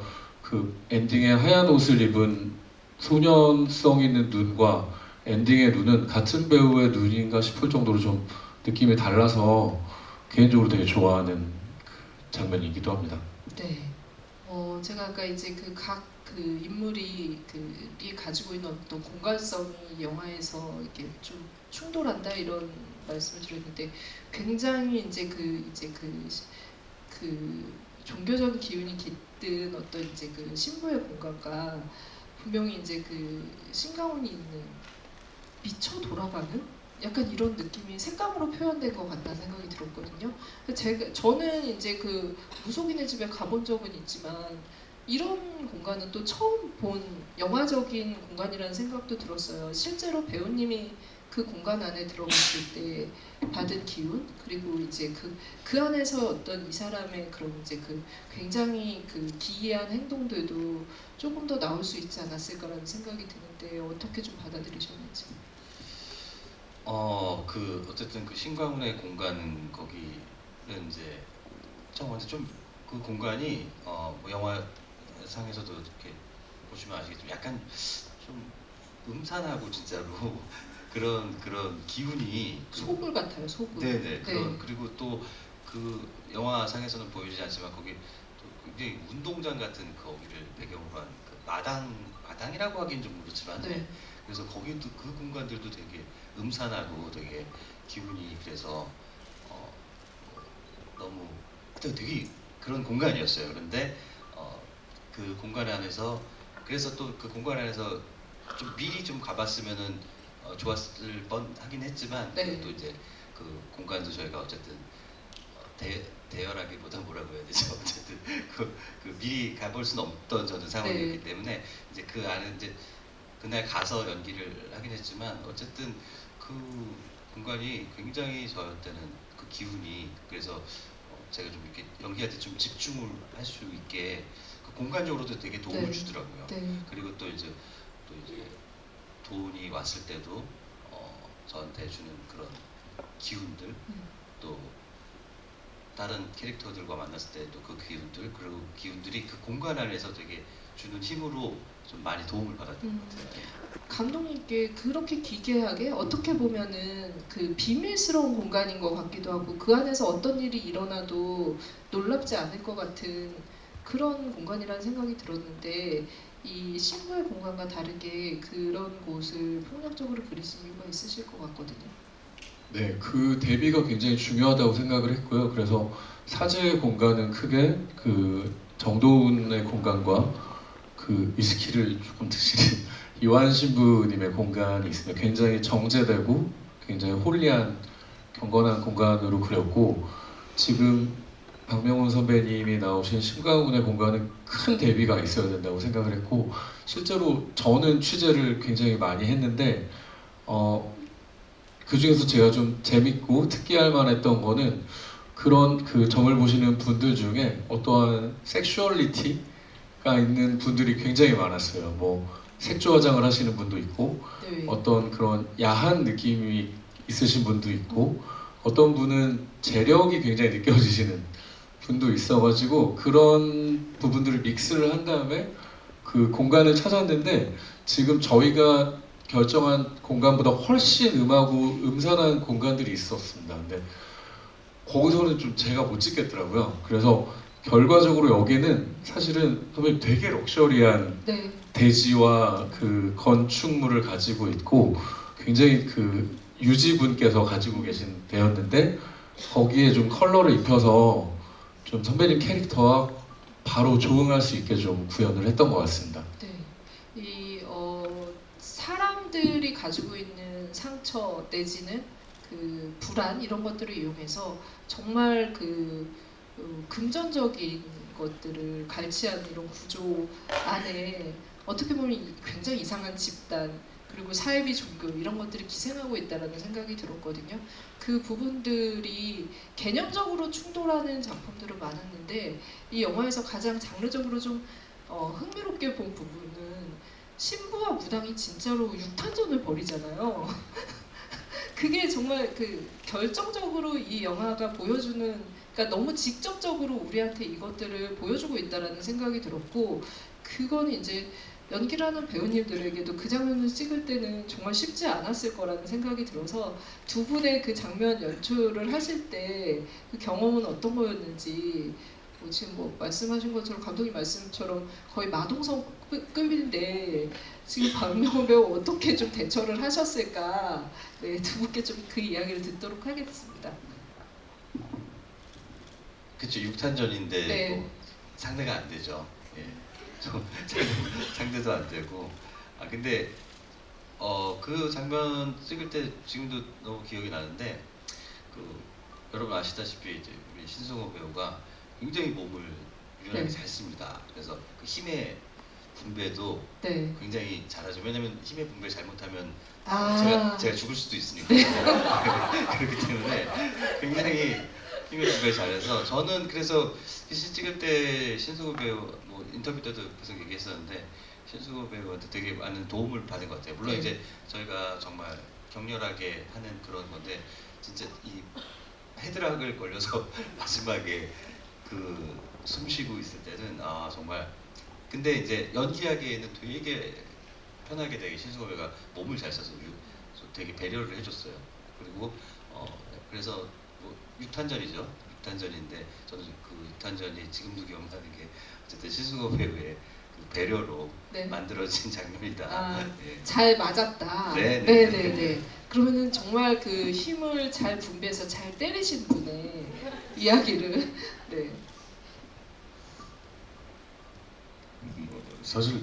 엔딩에 하얀 옷을 입은 소년성 있는 눈과 엔딩의 눈은 같은 배우의 눈인가 싶을 정도로 좀 느낌이 달라서 개인적으로 되게 좋아하는 장면이기도 합니다. 네. 제가 아까 이제 그 각 그 인물이 가지고 있는 어떤 공간성이 영화에서 이렇게 좀 충돌한다 이런 말씀을 드렸는데 굉장히 그 종교적인 기운이 깃든 어떤 이제 그 신부의 공간과 분명히 이제 그 신가운이 있는 미쳐 돌아가는 약간 이런 느낌이 색감으로 표현된 것 같다는 생각이 들었거든요. 저는 이제 그 무속인의 집에 가본 적은 있지만 이런 공간은 또 처음 본 영화적인 공간이라는 생각도 들었어요. 실제로 배우님이 그 공간 안에 들어갔을 때 받은 기운 그리고 이제 그 안에서 어떤 이 사람의 그런 이제 그 굉장히 그 기이한 행동들도 조금 더 나올 수 있지 않았을까라는 생각이 드는데 어떻게 좀 받아들이셨는지. 어쨌든 그 신광훈의 공간 거기는 이제 먼저 좀 그 공간이 뭐 영화상에서도 이렇게 보시면 아시겠지만 약간 좀 음산하고 진짜로 그런 기운이 소굴 같아요, 소굴. 네네 그리고 또 그 영화상에서는 보이지 않지만 거기 또 굉장히 운동장 같은 거기를 배경으로 한 그 마당이라고 하긴 좀 그렇지만 네. 그래서 거기도 그 공간들도 되게 음산하고 되게 기분이 그래서 너무 되게 그런 공간이었어요. 그런데 그 공간 안에서 그래서 또 그 공간 안에서 좀 미리 좀 가봤으면은 좋았을 뻔하긴 했지만 네. 또 이제 그 공간도 저희가 어쨌든 대여라기보다 뭐라고 해야 되죠? 어쨌든 그 미리 가볼 수는 없던 저는 상황이었기 네. 때문에 이제 그 안에 이제 그날 가서 연기를 하긴 했지만 어쨌든 그 공간이 굉장히 저한테는 그 기운이 그래서 제가 좀 이렇게 연기할 때 좀 집중을 할 수 있게 그 공간적으로도 되게 도움을 네. 주더라고요. 네. 그리고 또 이제 돈이 왔을 때도 저한테 주는 그런 기운들 또 다른 캐릭터들과 만났을 때도 그 기운들 그리고 기운들이 그 공간 안에서 되게 주는 힘으로 좀 많이 도움을 받았던 것 같아요. 감독님께 그렇게 기괴하게 어떻게 보면은 그 비밀스러운 공간인 것 같기도 하고 그 안에서 어떤 일이 일어나도 놀랍지 않을 것 같은 그런 공간이라는 생각이 들었는데 이 신부의 공간과 다르게 그런 곳을 폭력적으로 그리신 이유가 있으실 것 같거든요. 네, 그 대비가 굉장히 중요하다고 생각을 했고요. 그래서 사제의 공간은 크게 그 정도운의 공간과 그 위스키를 조금 드시는 요한 신부님의 공간이 있습니다. 굉장히 정제되고 굉장히 홀리한 경건한 공간으로 그렸고 지금 박명훈 선배님이 나오신 심가운의 공간은 큰 대비가 있어야 된다고 생각을 했고 실제로 저는 취재를 굉장히 많이 했는데 그 중에서 제가 좀 재밌고 특기할 만했던 거는 그런 그 점을 보시는 분들 중에 어떠한 섹슈얼리티가 있는 분들이 굉장히 많았어요. 뭐 색조 화장을 하시는 분도 있고 네. 어떤 그런 야한 느낌이 있으신 분도 있고 어떤 분은 재력이 굉장히 느껴지시는 분도 있어가지고 그런 부분들을 믹스를 한 다음에 그 공간을 찾았는데 지금 저희가 결정한 공간보다 훨씬 음하고 음산한 공간들이 있었습니다. 근데 거기서는 좀 제가 못 찍겠더라고요. 그래서 결과적으로 여기는 사실은 선배님 되게 럭셔리한 네. 대지와 그 건축물을 가지고 있고 굉장히 그 유지분께서 가지고 계신 데였는데 거기에 좀 컬러를 입혀서 좀 선배님 캐릭터와 바로 조응할 수 있게 좀 구현을 했던 것 같습니다. 네. 사람들이 가지고 있는 상처 내지는 그 불안 이런 것들을 이용해서 정말 금전적인 것들을 갈취하는 이런 구조 안에 어떻게 보면 굉장히 이상한 집단 그리고 사이비 종교 이런 것들이 기생하고 있다라는 생각이 들었거든요. 그 부분들이 개념적으로 충돌하는 작품들은 많았는데 이 영화에서 가장 장르적으로 좀 흥미롭게 본 부분은 신부와 무당이 진짜로 육탄전을 벌이잖아요. 그게 정말 그 결정적으로 이 영화가 보여주는 그러니까 너무 직접적으로 우리한테 이것들을 보여주고 있다라는 생각이 들었고 그건 이제 연기를 하는 배우님들에게도 그 장면을 찍을 때는 정말 쉽지 않았을 거라는 생각이 들어서 두 분의 그 장면 연출을 하실 때 그 경험은 어떤 거였는지 뭐 지금 뭐 말씀하신 것처럼 감독님 말씀처럼 거의 마동석급인데 지금 박명호 배우 어떻게 좀 대처를 하셨을까? 네, 두 분께 좀 그 이야기를 듣도록 하겠습니다. 그쵸, 6탄전인데 네. 뭐 상대가 안 되죠. 예. 좀 상대도 안 되고. 아 근데 그 장면 찍을 때 지금도 너무 기억이 나는데 그 여러분 아시다시피 이제 우리 신승호 배우가 굉장히 몸을 유연하게 네. 잘 씁니다. 그래서 그 힘의 분배도 네. 굉장히 잘하죠. 왜냐면 힘의 분배 잘못하면 아, 제가 죽을 수도 있으니까. 그렇기 때문에 굉장히 힘의 분배 잘해서 저는 그래서 시 찍을 때 신승호 배우 뭐 인터뷰 때도 계속 얘기했었는데 신승호 배우한테 되게 많은 도움을 받은 것 같아요. 물론 네. 이제 저희가 정말 격렬하게 하는 그런 건데 진짜 이 헤드락을 걸려서 마지막에 그 숨 쉬고 있을 때는 아 정말 근데 이제 연기하기에는 되게 편하게 되게 신승호 배우가 몸을 잘 써서 되게 배려를 해줬어요. 그리고 그래서 뭐 6탄전이죠. 6탄전인데 저는 그 6탄전이 지금도 기억나는 게 어쨌든 신승호 배우의 그 배려로 네. 만들어진 장면이다. 아, 예. 잘 맞았다. 네, 네, 네, 네, 네. 네. 그러면은 정말 그 힘을 잘 분배해서 잘 때리신 분의 이야기를 네. 사실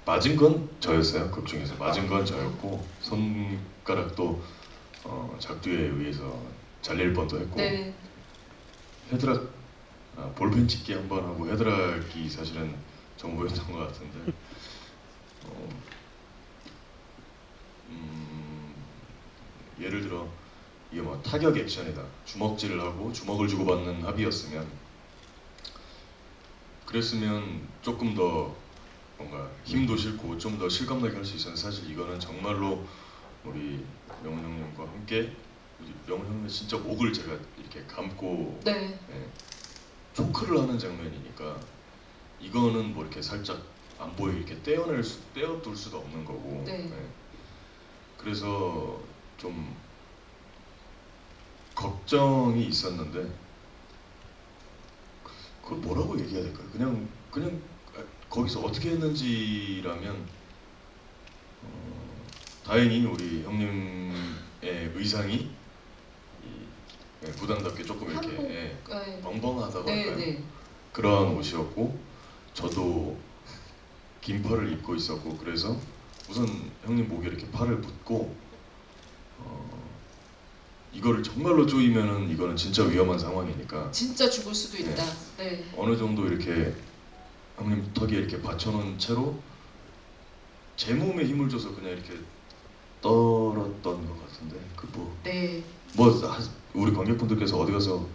맞은 건 저였어요. 극 중에서 맞은 건 저였고 손가락도 작두에 의해서 잘릴 뻔도 했고 네. 헤드락 볼펜 찍기 한 번 하고 헤드락이 사실은 전부였던 것 같은데 예를 들어 이게 뭐 타격 액션이다 주먹질을 하고 주먹을 주고받는 합의였으면 그랬으면 조금 더 뭔가 힘도 실고 좀 더 실감나게 할 수 있었는데 사실 이거는 정말로 우리 명훈 형님과 함께 명훈 형님 진짜 목을 제가 이렇게 감고 네. 예, 초크를 하는 장면이니까 이거는 뭐 이렇게 살짝 안 보이게 떼어둘 수도 없는 거고 네. 예. 그래서 좀 걱정이 있었는데 그걸 뭐라고 얘기해야 될까요? 그냥 거기서 어떻게 했는지라면 다행히 우리 형님의 의상이 부담답게 조금 이렇게 한복, 예, 네. 벙벙하다고 네, 할까요? 네. 그런 옷이었고 저도 긴 팔을 입고 있었고 그래서 우선 형님 목에 이렇게 팔을 묶고 이거를 정말로 쪼이면은 이거는 진짜 위험한 상황이니까 진짜 죽을 수도 있다. 네. 어느 정도 이렇게 형님 턱에 이렇게 받쳐놓은 채로 제 몸에 힘을 줘서 그냥 이렇게 떨었던 것 같은데 네. 우리 관객분들께서 어디 가서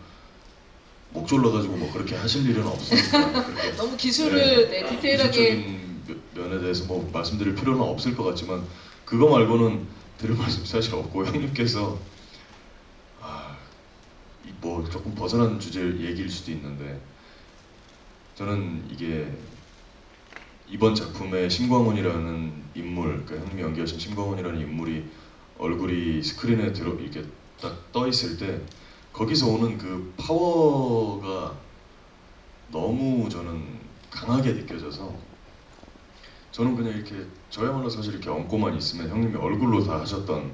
목 졸라가지고 뭐 그렇게 하실 일은 없으니까 그렇게 너무 기술을 네, 디테일하게 기술적인 면에 대해서 뭐 말씀드릴 필요는 없을 것 같지만 그거 말고는 드릴 말씀 사실 없고 형님께서 뭐 조금 벗어난 주제 얘기일 수도 있는데 저는 이게 이번 작품의 심광훈이라는 인물, 그러니까 형님이 연기하신 심광훈이라는 인물이 얼굴이 스크린에 이렇게 딱 떠 있을 때 거기서 오는 그 파워가 너무 저는 강하게 느껴져서 저는 그냥 이렇게 저야말로 사실 이렇게 얹고만 있으면 형님이 얼굴로 다 하셨던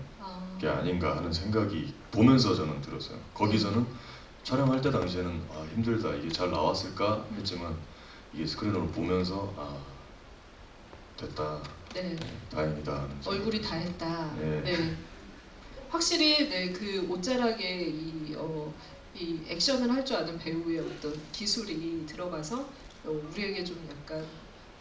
게 아닌가 하는 생각이 보면서 저는 들었어요. 거기서는 촬영할 때 당시에는 힘들다 이게 잘 나왔을까 했지만 이게 스크린으로 보면서 됐다 네. 다행이다 하는 얼굴이 다 했다. 네. 네. 확실히 네, 그 옷자락에 이 액션을 할 줄 아는 배우의 어떤 기술이 들어가서 우리에게 좀 약간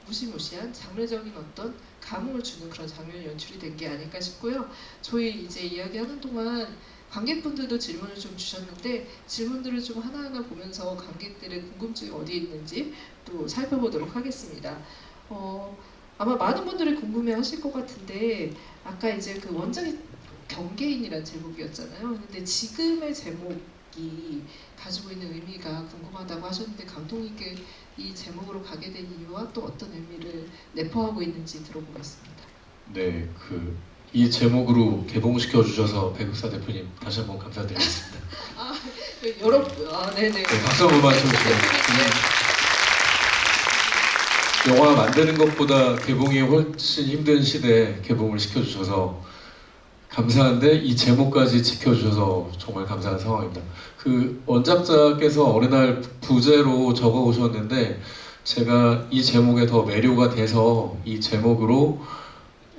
무시무시한 장르적인 어떤 감흥을 주는 그런 장면이 연출이 된 게 아닐까 싶고요. 저희 이제 이야기하는 동안 관객분들도 질문을 좀 주셨는데 질문들을 좀 하나하나 보면서 관객들의 궁금증이 어디에 있는지 또 살펴보도록 하겠습니다. 아마 많은 분들이 궁금해하실 것 같은데 아까 이제 그 원작이 경계인이라는 제목이었잖아요. 근데 지금의 제목이 가지고 있는 의미가 궁금하다고 하셨는데 감독님께 이 제목으로 가게 된 이유와 또 어떤 의미를 내포하고 있는지 들어보겠습니다. 네, 이 제목으로 개봉시켜 주셔서 배국사 대표님 다시 한번 감사드리겠습니다. 네네. 네, 박수 한번 맞춰주세요. 영화 만드는 것보다 개봉이 훨씬 힘든 시대에 개봉을 시켜주셔서 감사한데 이 제목까지 지켜주셔서 정말 감사한 상황입니다. 그 원작자께서 어느 날 부제로 적어 오셨는데 제가 이 제목에 더 매료가 돼서 이 제목으로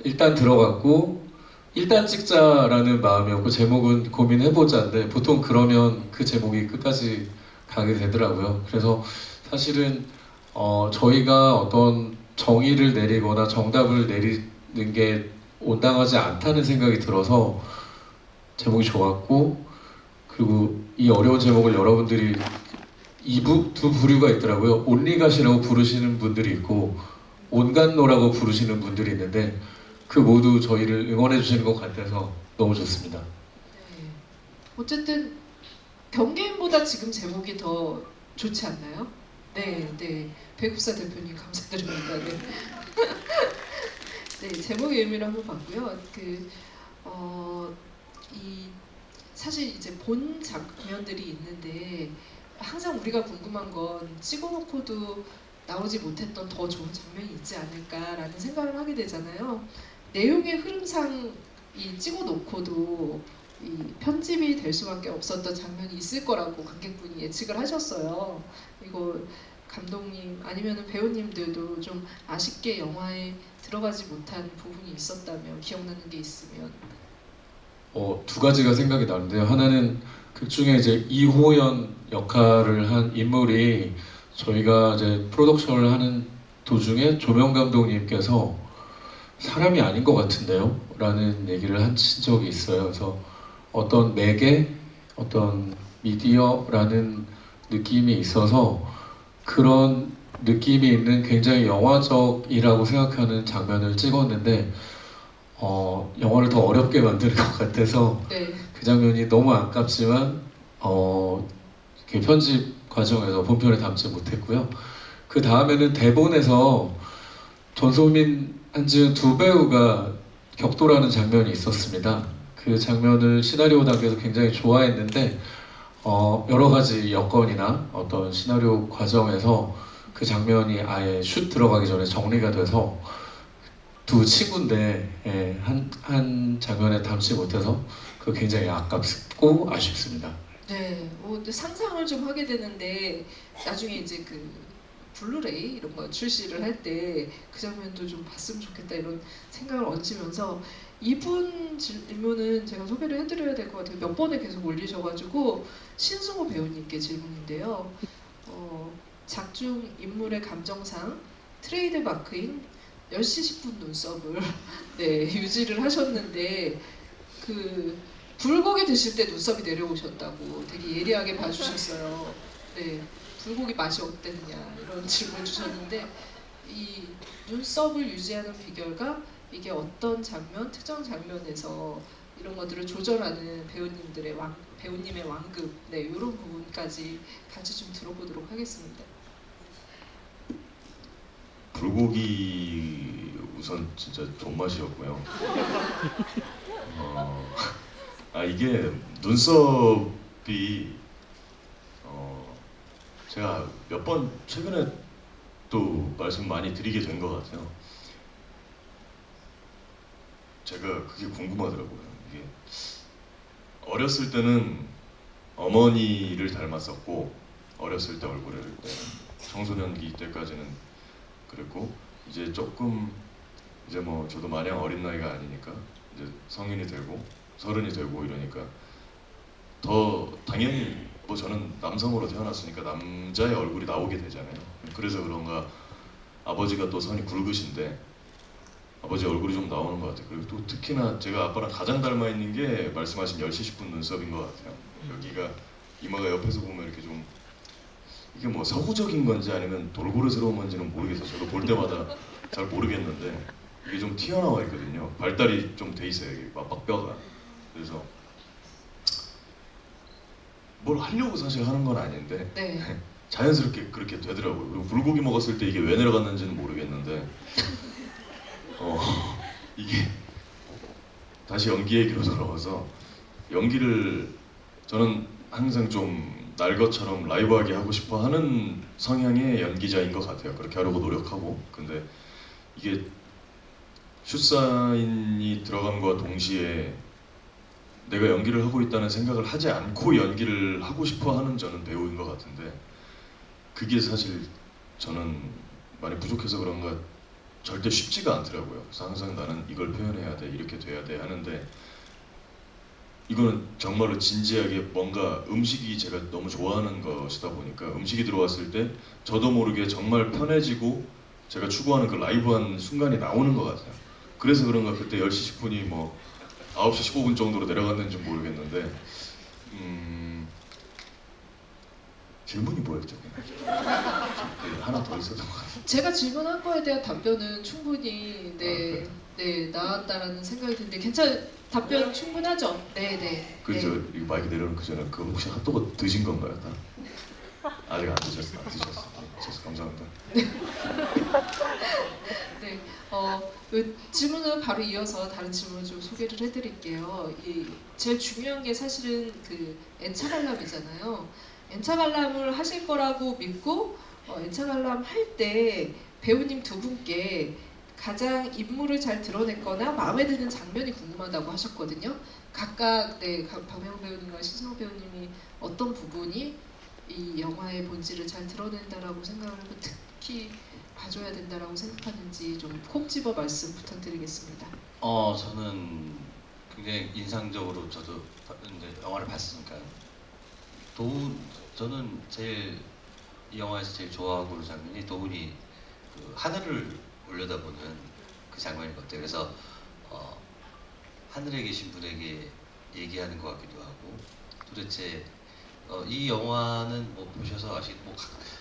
일단 들어갔고 일단 찍자라는 마음이었고 제목은 고민해보자인데 보통 그러면 그 제목이 끝까지 가게 되더라고요. 그래서 사실은 저희가 어떤 정의를 내리거나 정답을 내리는 게 온당하지 않다는 생각이 들어서 제목이 좋았고 그리고 이 어려운 제목을 여러분들이 두 부류가 있더라고요. 온리갓이라고 부르시는 분들이 있고 온갖노라고 부르시는 분들이 있는데 그 모두 저희를 응원해 주시는 것 같아서 너무 좋습니다. 네. 어쨌든 경계인보다 지금 제목이 더 좋지 않나요? 네, 네. 배국사 대표님 감사드립니다. 네. 네, 제목의 의미를 한번 봤고요. 사실 이제 본 장면들이 있는데 항상 우리가 궁금한 건 찍어놓고도 나오지 못했던 더 좋은 장면이 있지 않을까라는 생각을 하게 되잖아요. 내용의 흐름상 이 찍어놓고도 이 편집이 될 수밖에 없었던 장면이 있을 거라고 관객분이 예측을 하셨어요. 이거 감독님 아니면 배우님들도 좀 아쉽게 영화에 들어가지 못한 부분이 있었다면 기억나는 게 있으면 두 가지가 생각이 나는데요. 하나는 극 중에 이제 이호연 역할을 한 인물이 저희가 이제 프로덕션을 하는 도중에 조명 감독님께서 사람이 아닌 것 같은데요? 라는 얘기를 하신 적이 있어요. 그래서 어떤 매개, 어떤 미디어라는 느낌이 있어서 그런 느낌이 있는 굉장히 영화적이라고 생각하는 장면을 찍었는데 영화를 더 어렵게 만드는 것 같아서 네. 그 장면이 너무 아깝지만 이렇게 편집 과정에서 본편에 담지 못했고요. 그 다음에는 대본에서 전소민, 한지은 두 배우가 격돌하는 장면이 있었습니다. 그 장면을 시나리오 단계에서 굉장히 좋아했는데 여러 가지 여건이나 어떤 시나리오 과정에서 그 장면이 아예 슛 들어가기 전에 정리가 돼서 두 친구인데 한 장면에 담지 못해서 그 굉장히 아깝고 아쉽습니다. 네, 근데 상상을 좀 하게 되는데 나중에 이제 그 블루레이 이런 거 출시를 할 때 그 장면도 좀 봤으면 좋겠다 이런 생각을 얹으면서 이분 질문은 제가 소개를 해드려야 될 것 같아요. 몇 번에 계속 올리셔가지고 신승호 배우님께 질문인데요. 작중 인물의 감정상 트레이드 마크인 10시 10분 눈썹을 네, 유지를 하셨는데 그 불고기 드실 때 눈썹이 내려오셨다고 되게 예리하게 봐주셨어요. 네, 불고기 맛이 어땠냐 이런 질문 주셨는데 이 눈썹을 유지하는 비결과 이게 어떤 장면, 특정 장면에서 이런 것들을 조절하는 배우님의 완급, 네 이런 부분까지 같이 좀 들어보도록 하겠습니다. 불고기 우선 진짜 존맛이었고요. 이게 눈썹이 제가 몇 번 최근에 또 말씀 많이 드리게 된 것 같아요. 제가 그게 궁금하더라고요. 이게 어렸을 때는 어머니를 닮았었고 어렸을 때 얼굴을 청소년기 때까지는 그랬고 이제 조금 이제 뭐 저도 마냥 어린 나이가 아니니까 이제 성인이 되고 30이 되고 이러니까 더 당연히 뭐 저는 남성으로 태어났으니까 남자의 얼굴이 나오게 되잖아요. 그래서 그런가 아버지가 또 선이 굵으신데 아버지 얼굴이 좀 나오는 것 같아요. 그리고 또 특히나 제가 아빠랑 가장 닮아 있는 게 말씀하신 10시 10분 눈썹인 것 같아요. 여기가 이마가 옆에서 보면 이렇게 좀 이게 뭐 서구적인 건지 아니면 돌고래스러운 건지는 모르겠어요. 저도 볼 때마다 잘 모르겠는데 이게 좀 튀어나와 있거든요. 발달이 좀 돼 있어요. 이게 뼈가. 그래서 뭘 하려고 사실 하는 건 아닌데 네. 자연스럽게 그렇게 되더라고요. 그리고 불고기 먹었을 때 이게 왜 내려갔는지는 모르겠는데 이게 다시 연기 얘기로 돌아와서 연기를 저는 항상 좀 날 것처럼 라이브하게 하고 싶어 하는 성향의 연기자인 것 같아요. 그렇게 하려고 노력하고. 근데 이게 슛사인이 들어감과 동시에 내가 연기를 하고 있다는 생각을 하지 않고 연기를 하고 싶어 하는 저는 배우인 것 같은데, 그게 사실 저는 많이 부족해서 그런가 절대 쉽지가 않더라고요. 그래서 항상 나는 이걸 표현해야 돼, 이렇게 돼야 돼 하는데, 이거는 정말로 진지하게 뭔가 음식이 제가 너무 좋아하는 것이다 보니까 음식이 들어왔을 때 저도 모르게 정말 편해지고 제가 추구하는 그 라이브한 순간이 나오는 것 같아요. 그래서 그런가 그때 10시 10분이 뭐 9시 15분 정도로 내려갔는지 모르겠는데, 질문이 뭐였죠? 하나 더 있었던 것 같아요. 제가 질문한 거에 대한 답변은 충분히 네, 그래요? 네 나왔다라는 생각이 드는데 답변 충분하죠? 네, 네. 그 네. 저 이 마이크 내려놓기 전에 그 혹시 핫도그 드신 건가요? 다? 아직 안 드셨어요. 안 드셨어요. 드셔서 감사합니다. 네, 그 질문은 바로 이어서 다른 질문을 좀 소개를 해드릴게요. 제일 중요한 게 사실은 그 엔차 관람이잖아요. 엔차 관람을 하실 거라고 믿고 엔차 관람 할 때 배우님 두 분께 가장 인물을 잘 드러냈거나 마음에 드는 장면이 궁금하다고 하셨거든요. 각각 박명호 배우님과 신성호 배우님이 어떤 부분이 이 영화의 본질을 잘 드러낸다라고 생각을 하고 특히 봐줘야 된다라고 생각하는지 좀 콕 집어 말씀 부탁드리겠습니다. 저는 굉장히 인상적으로 저도 이제 영화를 봤으니까 저는 제일 이 영화에서 제일 좋아하고 있는 장면이 도훈이 그 하늘을 올려다보는 그 장면인 것 같아요. 그래서 하늘에 계신 분에게 얘기하는 것 같기도 하고, 도대체 이 영화는 뭐 보셔서 뭐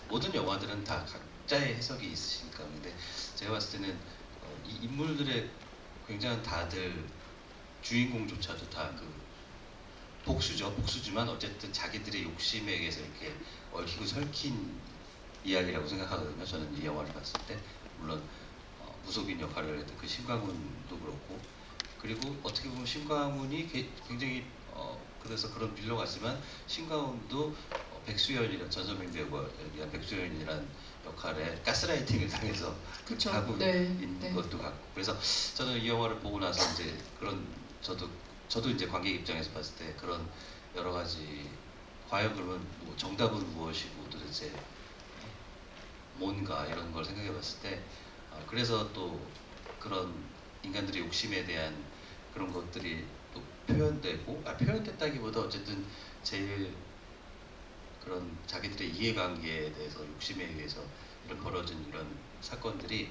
모든 영화들은 다 각자의 해석이 있으시니까. 근데 제가 봤을 때는 이 인물들의 굉장한 다들 주인공조차도 다 그 복수지만 어쨌든 자기들의 욕심에 의해서 이렇게 얽히고 설킨 이야기라고 생각하거든요. 저는 이 영화를 봤을 때 물론 무속인 역할을 했던 그 신광훈도 그렇고, 그리고 어떻게 보면 신광훈이 굉장히 그래서 그런 빌려 같지만 신광훈도 백수연이라는 전소민 배우가 연기한 백수연이라는 역할에 가스라이팅을 당해서 그렇게 그쵸. 하고 네, 있는 네. 것도 같고, 그래서 저는 이 영화를 보고 나서 이제 그런 저도 이제 관객 입장에서 봤을 때 그런 여러 가지 과연 그러면 뭐 정답은 무엇이고 도대체 뭔가 이런 걸 생각해 봤을 때 그래서 또 그런 인간들의 욕심에 대한 그런 것들이 또 표현됐다기보다 어쨌든 제일 그런 자기들의 이해관계에 대해서 욕심에 의해서 이런 벌어진 이런 사건들이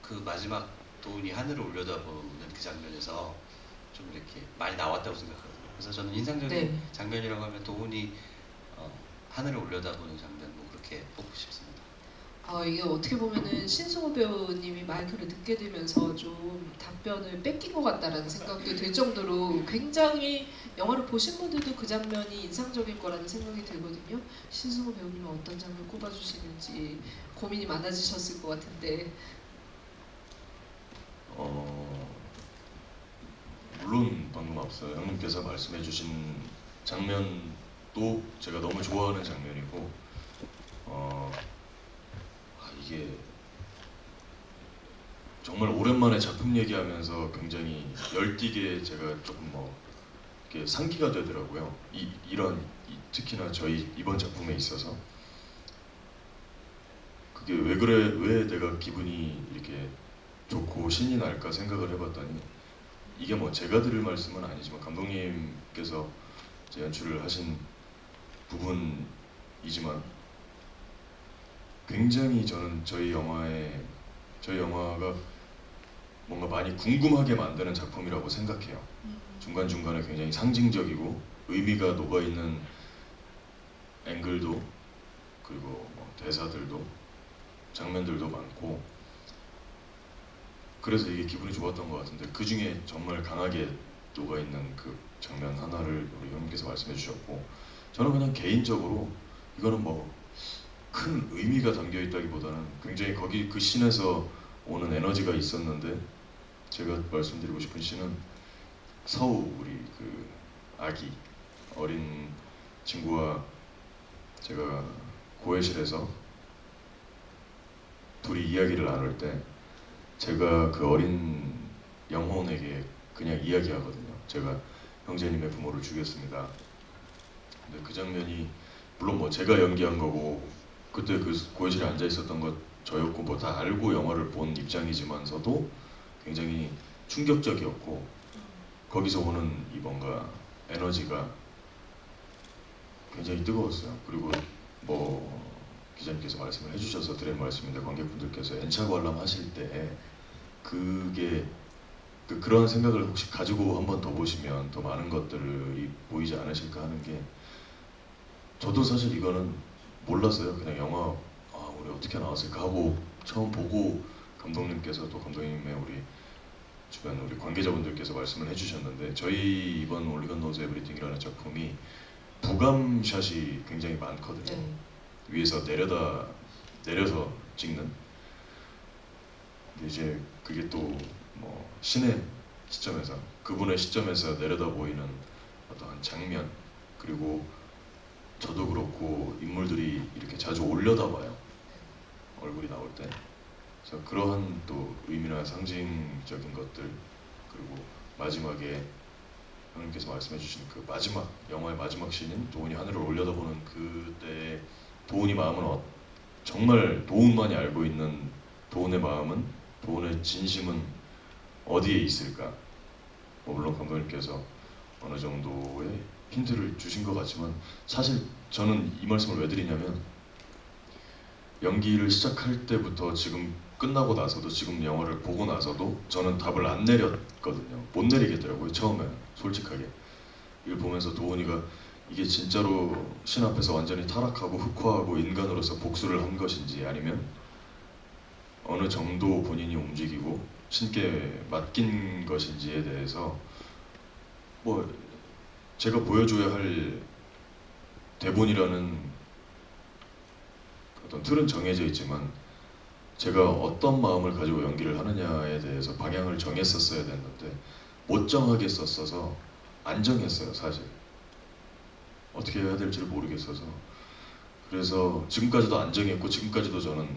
그 마지막 도훈이 하늘을 올려다보는 그 장면에서 좀 이렇게 많이 나왔다고 생각하거든요. 그래서 저는 인상적인 네. 장면이라고 하면 도훈이 하늘을 올려다보는 장면 뭐 그렇게 뽑고 싶습니다. 이게 어떻게 보면은 신승호 배우님이 마이크를 듣게 되면서 좀 답변을 뺏긴 것 같다라는 생각도 들 정도로 굉장히 영화를 보신 분들도 그 장면이 인상적일 거라는 생각이 들거든요. 신승호 배우님은 어떤 장면 꼽아주시는지 고민이 많아지셨을 것 같은데. 물론 방금 앞서 형님께서 말씀해주신 장면도 제가 너무 좋아하는 장면이고, 이게 정말 오랜만에 작품 얘기하면서 굉장히 열띠게 제가 조금 뭐 이렇게 상기가 되더라고요. 특히나 저희 이번 작품에 있어서 그게 왜 그래, 왜 내가 기분이 이렇게 좋고 신이 날까 생각을 해봤더니, 이게 뭐 제가 드릴 말씀은 아니지만 감독님께서 이제 연출을 하신 부분이지만 굉장히 저는 저희 영화가 뭔가 많이 궁금하게 만드는 작품이라고 생각해요. 중간중간에 굉장히 상징적이고 의미가 녹아있는 앵글도, 그리고 뭐 대사들도, 장면들도 많고, 그래서 이게 기분이 좋았던 것 같은데, 그 중에 정말 강하게 녹아있는 그 장면 하나를 우리 형님께서 말씀해 주셨고, 저는 그냥 개인적으로 이거는 뭐 큰 의미가 담겨 있다기보다는 굉장히 거기 그 씬에서 오는 에너지가 있었는데, 제가 말씀드리고 싶은 씬은 서우, 우리 그 아기 어린 친구와 제가 고해실에서 둘이 이야기를 나눌 때 제가 그 어린 영혼에게 그냥 이야기하거든요. 제가 형제님의 부모를 죽였습니다. 근데 그 장면이 물론 뭐 제가 연기한 거고 그때 그 고해실에 앉아 있었던 것 저였고 뭐 다 알고 영화를 본 입장이지만서도 굉장히 충격적이었고 거기서 오는 이 뭔가 에너지가 굉장히 뜨거웠어요. 그리고 뭐 기자님께서 말씀을 해주셔서 드린 말씀인데 관객분들께서 엔차 관람 하실 때 그게 그런 생각을 혹시 가지고 한 번 더 보시면 더 많은 것들이 보이지 않으실까 하는 게 저도 사실 이거는 몰랐어요. 그냥 영화 우리 어떻게 나왔을까 하고 처음 보고 감독님께서 또 감독님의 우리 주변 우리 관계자분들께서 말씀을 해주셨는데 저희 이번 올리건 노즈 에브리띵이라는 작품이 부감샷이 굉장히 많거든요. 네. 위에서 내려서 찍는. 근데 이제 그게 또 뭐 신의 시점에서 그분의 시점에서 내려다 보이는 어떠한 장면 그리고 저도 그렇고 인물들이 이렇게 자주 올려다봐요. 얼굴이 나올 때. 그래서 그러한 또 의미나 상징적인 것들 그리고 마지막에 형님께서 말씀해주신 그 마지막 영화의 마지막 씬인 도훈이 하늘을 올려다보는 그때 도훈이 마음은 정말 도훈만이 알고 있는 도훈의 마음은 도훈의 진심은 어디에 있을까? 뭐 물론 감독님께서 어느 정도의 힌트를 주신 것 같지만 사실 저는 이 말씀을 왜 드리냐면 연기를 시작할 때부터 지금 끝나고 나서도 지금 영화를 보고 나서도 저는 답을 안 내렸거든요. 못 내리겠더라고요. 처음에는 솔직하게 이걸 보면서 도훈이가 이게 진짜로 신 앞에서 완전히 타락하고 흑화하고 인간으로서 복수를 한 것인지 아니면 어느 정도 본인이 움직이고 신께 맡긴 것인지에 대해서 뭐 제가 보여줘야 할 대본이라는 어떤 틀은 정해져 있지만 제가 어떤 마음을 가지고 연기를 하느냐에 대해서 방향을 정했었어야 됐는데 못 정하겠었어서 안 정했어요. 사실 어떻게 해야 될지를 모르겠어서 그래서 지금까지도 안 정했고 지금까지도 저는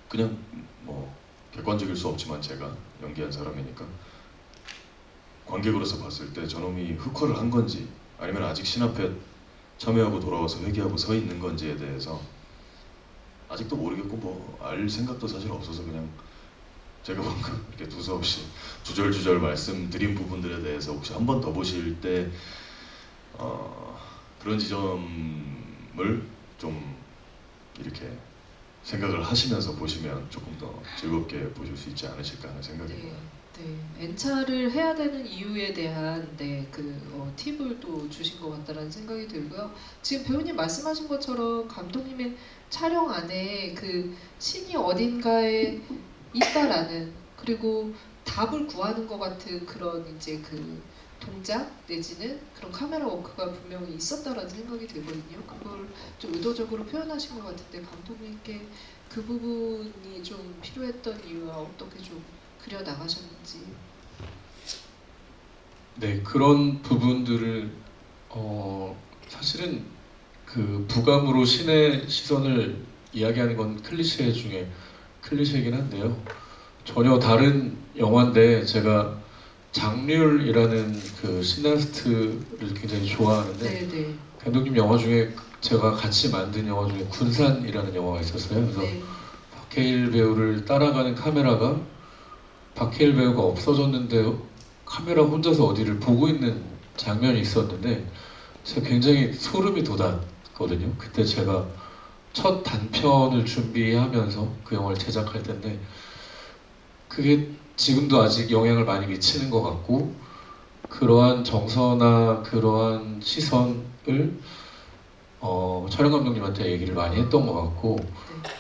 그냥 뭐 객관적일 수 없지만 제가 연기한 사람이니까 관객으로서 봤을 때 저놈이 흑화를 한 건지 아니면 아직 신 앞에 참여하고 돌아와서 회개하고 서 있는 건지에 대해서 아직도 모르겠고 뭐 알 생각도 사실 없어서 그냥 제가 방금 이렇게 두서없이 주절주절 말씀드린 부분들에 대해서 혹시 한 번 더 보실 때 그런 지점을 좀 이렇게 생각을 하시면서 보시면 조금 더 즐겁게 보실 수 있지 않으실까 하는 생각입니다. 네, 엔차를 해야 되는 이유에 대한 팁을 또 주신 것 같다라는 생각이 들고요. 지금 배우님 말씀하신 것처럼 감독님의 촬영 안에 그 신이 어딘가에 있다라는 그리고 답을 구하는 것 같은 그런 이제 그 동작 내지는 그런 카메라 워크가 분명히 있었다라는 생각이 들거든요. 그걸 좀 의도적으로 표현하신 것 같은데 감독님께 그 부분이 좀 필요했던 이유와 어떻게 좀 그려 나가셨는지. 네, 그런 부분들을 사실은 그 부감으로 신의 시선을 이야기하는 건 클리셰 중에 클리셰이긴 한데요. 전혀 다른 영화인데 제가 장률이라는 그 시나리스트를 굉장히 좋아하는데 네. 감독님 영화 중에 제가 같이 만든 영화 중에 군산이라는 영화가 있었어요. 그래서 네. 박해일 배우를 따라가는 카메라가 박해일 배우가 없어졌는데 카메라 혼자서 어디를 보고 있는 장면이 있었는데 제가 굉장히 소름이 돋았거든요. 그때 제가 첫 단편을 준비하면서 그 영화를 제작할 텐데 그게 지금도 아직 영향을 많이 미치는 것 같고 그러한 정서나 그러한 시선을 촬영 감독님한테 얘기를 많이 했던 것 같고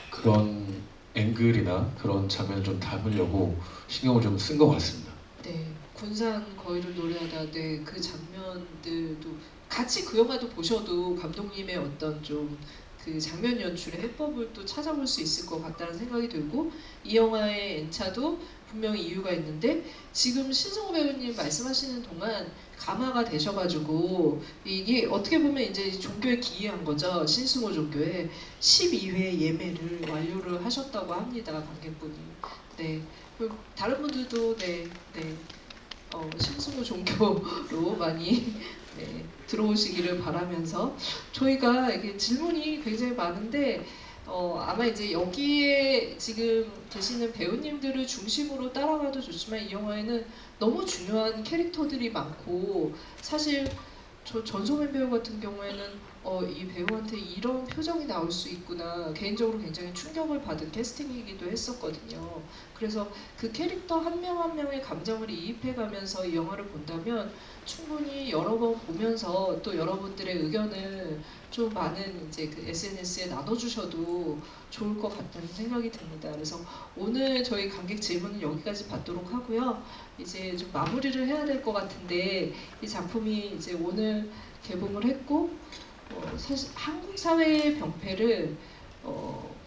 그런 앵글이나 그런 장면을 좀 담으려고 신경을 좀 쓴 것 같습니다. 네, 군산 거위를 노래하다 그 장면들도 같이 그 영화도 보셔도 감독님의 어떤 좀 그 장면 연출의 해법을 또 찾아볼 수 있을 것 같다는 생각이 들고 이 영화의 엔차도 분명히 이유가 있는데 지금 신승우 배우님 말씀하시는 동안 감화가 되셔가지고 이게 어떻게 보면 이제 종교에 기이한 거죠. 신승우 종교에 12회 예매를 완료를 하셨다고 합니다. 관객분이. 네. 그리고 다른 분들도 신승우 종교로 많이 들어오시기를 바라면서 저희가 이게 질문이 굉장히 많은데 아마 이제 여기에 지금 계시는 배우님들을 중심으로 따라가도 좋지만 이 영화에는 너무 중요한 캐릭터들이 많고 사실 저 전소민 배우 같은 경우에는 이 배우한테 이런 표정이 나올 수 있구나 개인적으로 굉장히 충격을 받은 캐스팅이기도 했었거든요. 그래서 그 캐릭터 한 명 한 명의 감정을 이입해가면서 이 영화를 본다면 충분히 여러 번 보면서 또 여러분들의 의견을 좀 많은 이제 그 SNS에 나눠주셔도 좋을 것 같다는 생각이 듭니다. 그래서 오늘 저희 관객 질문은 여기까지 받도록 하고요. 이제 좀 마무리를 해야 될 것 같은데 이 작품이 이제 오늘 개봉을 했고 사실 한국 사회의 병폐를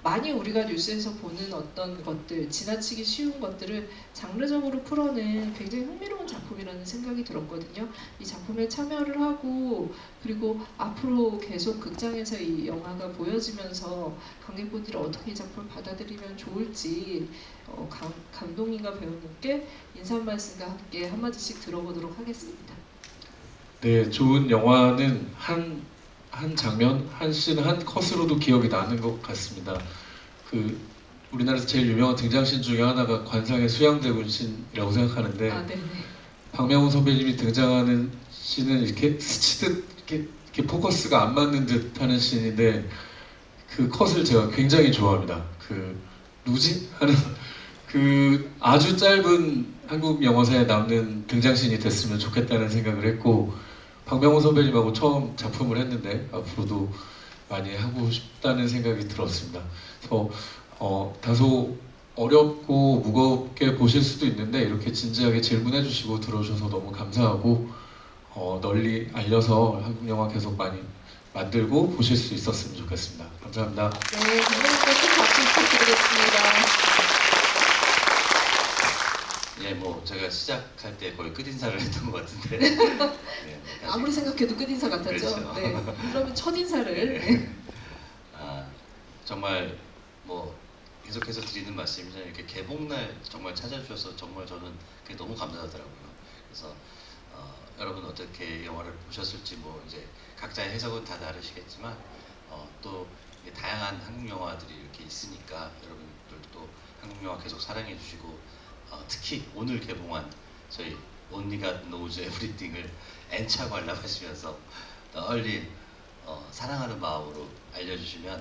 많이 우리가 뉴스에서 보는 어떤 것들 지나치기 쉬운 것들을 장르적으로 풀어낸 굉장히 흥미로운 작품이라는 생각이 들었거든요. 이 작품에 참여를 하고 그리고 앞으로 계속 극장에서 이 영화가 보여지면서 관객분들이 어떻게 이 작품을 받아들이면 좋을지 감독님과 배우님께 인사 말씀과 함께 한마디씩 들어보도록 하겠습니다. 네, 좋은 영화는 한 장면, 한 씬, 한 컷으로도 기억이 나는 것 같습니다. 그 우리나라에서 제일 유명한 등장씬 중에 하나가 관상의 수양대군 씬이라고 생각하는데 네네. 박명호 선배님이 등장하는 씬은 이렇게 스치듯 이렇게 포커스가 안 맞는 듯하는 씬인데 그 컷을 제가 굉장히 좋아합니다. 그 누지 하는 그 아주 짧은 한국 영화사에 남는 등장씬이 됐으면 좋겠다는 생각을 했고. 박명호 선배님하고 처음 작품을 했는데 앞으로도 많이 하고 싶다는 생각이 들었습니다. 그래서 다소 어렵고 무겁게 보실 수도 있는데 이렇게 진지하게 질문해 주시고 들어주셔서 너무 감사하고 널리 알려서 한국 영화 계속 많이 만들고 보실 수 있었으면 좋겠습니다. 감사합니다. 네, 감독님께 큰 박수 부탁드리겠습니다. 예, 뭐 제가 시작할 때 거의 끝인사를 했던 것 같은데. 네, 사실- 아무리 생각해도 끝인사 같았죠? 그렇죠. 네. 그러면 첫인사를. 네. 정말 뭐 계속해서 드리는 말씀이지만 이렇게 개봉날 정말 찾아주셔서 정말 저는 그게 너무 감사하더라고요. 그래서 여러분 어떻게 영화를 보셨을지 뭐 이제 각자의 해석은 다 다르시겠지만 또 이게 다양한 한국 영화들이 이렇게 있으니까 여러분들도 한국 영화 계속 사랑해 주시고 특히 오늘 개봉한 저희 Only God Knows Everything을 N차 관람하시면서 널리 사랑하는 마음으로 알려주시면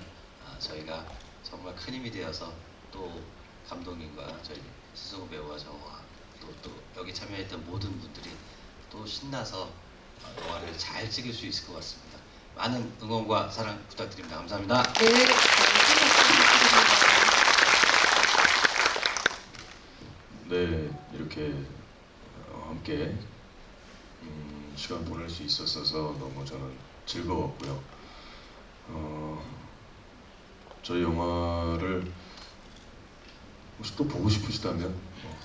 저희가 정말 큰 힘이 되어서 또 감독님과 저희 신승우 배우와 저와 또 여기 참여했던 모든 분들이 또 신나서 영화를 잘 찍을 수 있을 것 같습니다. 많은 응원과 사랑 부탁드립니다. 감사합니다. 네. 큰 박수 부탁드립니다. 네, 이렇게 함께 시간 보낼 수 있었어서 너무 저는 즐거웠고요. 저희 영화를 혹시 또 보고 싶으시다면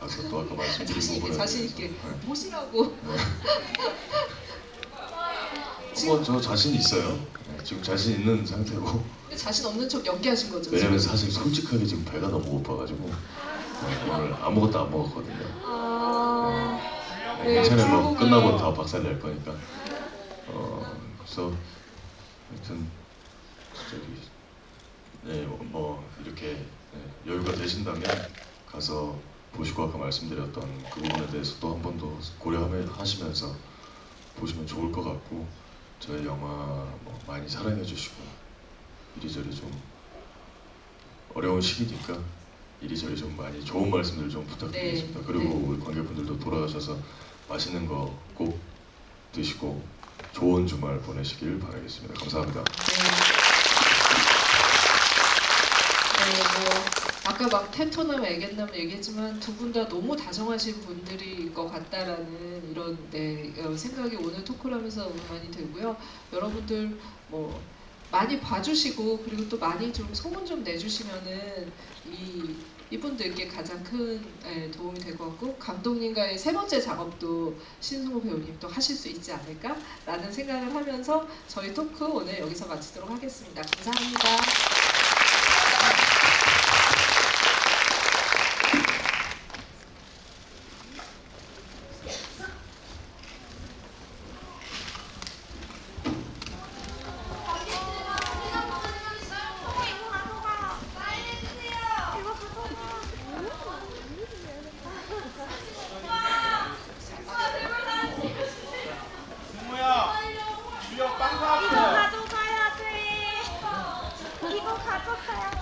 가서 또 아까 말씀드린 자신 있게 부분에 자신 있게 대해서, 보시라고. 한번 저 자신 있어요. 네, 지금 자신 있는 상태고. 근데 자신 없는 척 연기하신 거죠? 왜냐면 지금? 사실 솔직하게 지금 배가 너무 고파가지고 오늘 아무것도 안 먹었거든요. 네, 괜찮아요. 뭐 불고기. 끝나고 다 박살 낼 거니까. 그래서 하여튼 저기 뭐 이렇게 여유가 되신다면 가서 보시고 아까 말씀드렸던 그 부분에 대해서 또 한 번 더 고려하시면서 보시면 좋을 것 같고 저희 영화 뭐 많이 사랑해 주시고 이리저리 좀 어려운 시기니까 이리저리 좀 많이 좋은 말씀들 좀 부탁드리겠습니다. 네, 그리고 네. 우리 관객분들도 돌아가셔서 맛있는 거 꼭 드시고 좋은 주말 보내시길 바라겠습니다. 감사합니다. 뭐 아까 막 텐토남 애견남 얘기했지만 두 분 다 너무 다정하신 분들일 것 같다라는 이런 생각이 오늘 토크를 하면서 너무 많이 들고요. 여러분들 뭐 많이 봐주시고 그리고 또 많이 좀 소문 좀 내주시면은 이 이분들께 가장 큰 도움이 될 것 같고 감독님과의 세 번째 작업도 신승호 배우님 또 하실 수 있지 않을까라는 생각을 하면서 저희 토크 오늘 여기서 마치도록 하겠습니다. 감사합니다. 이거 가져가야 돼. 이거 가져가야 돼.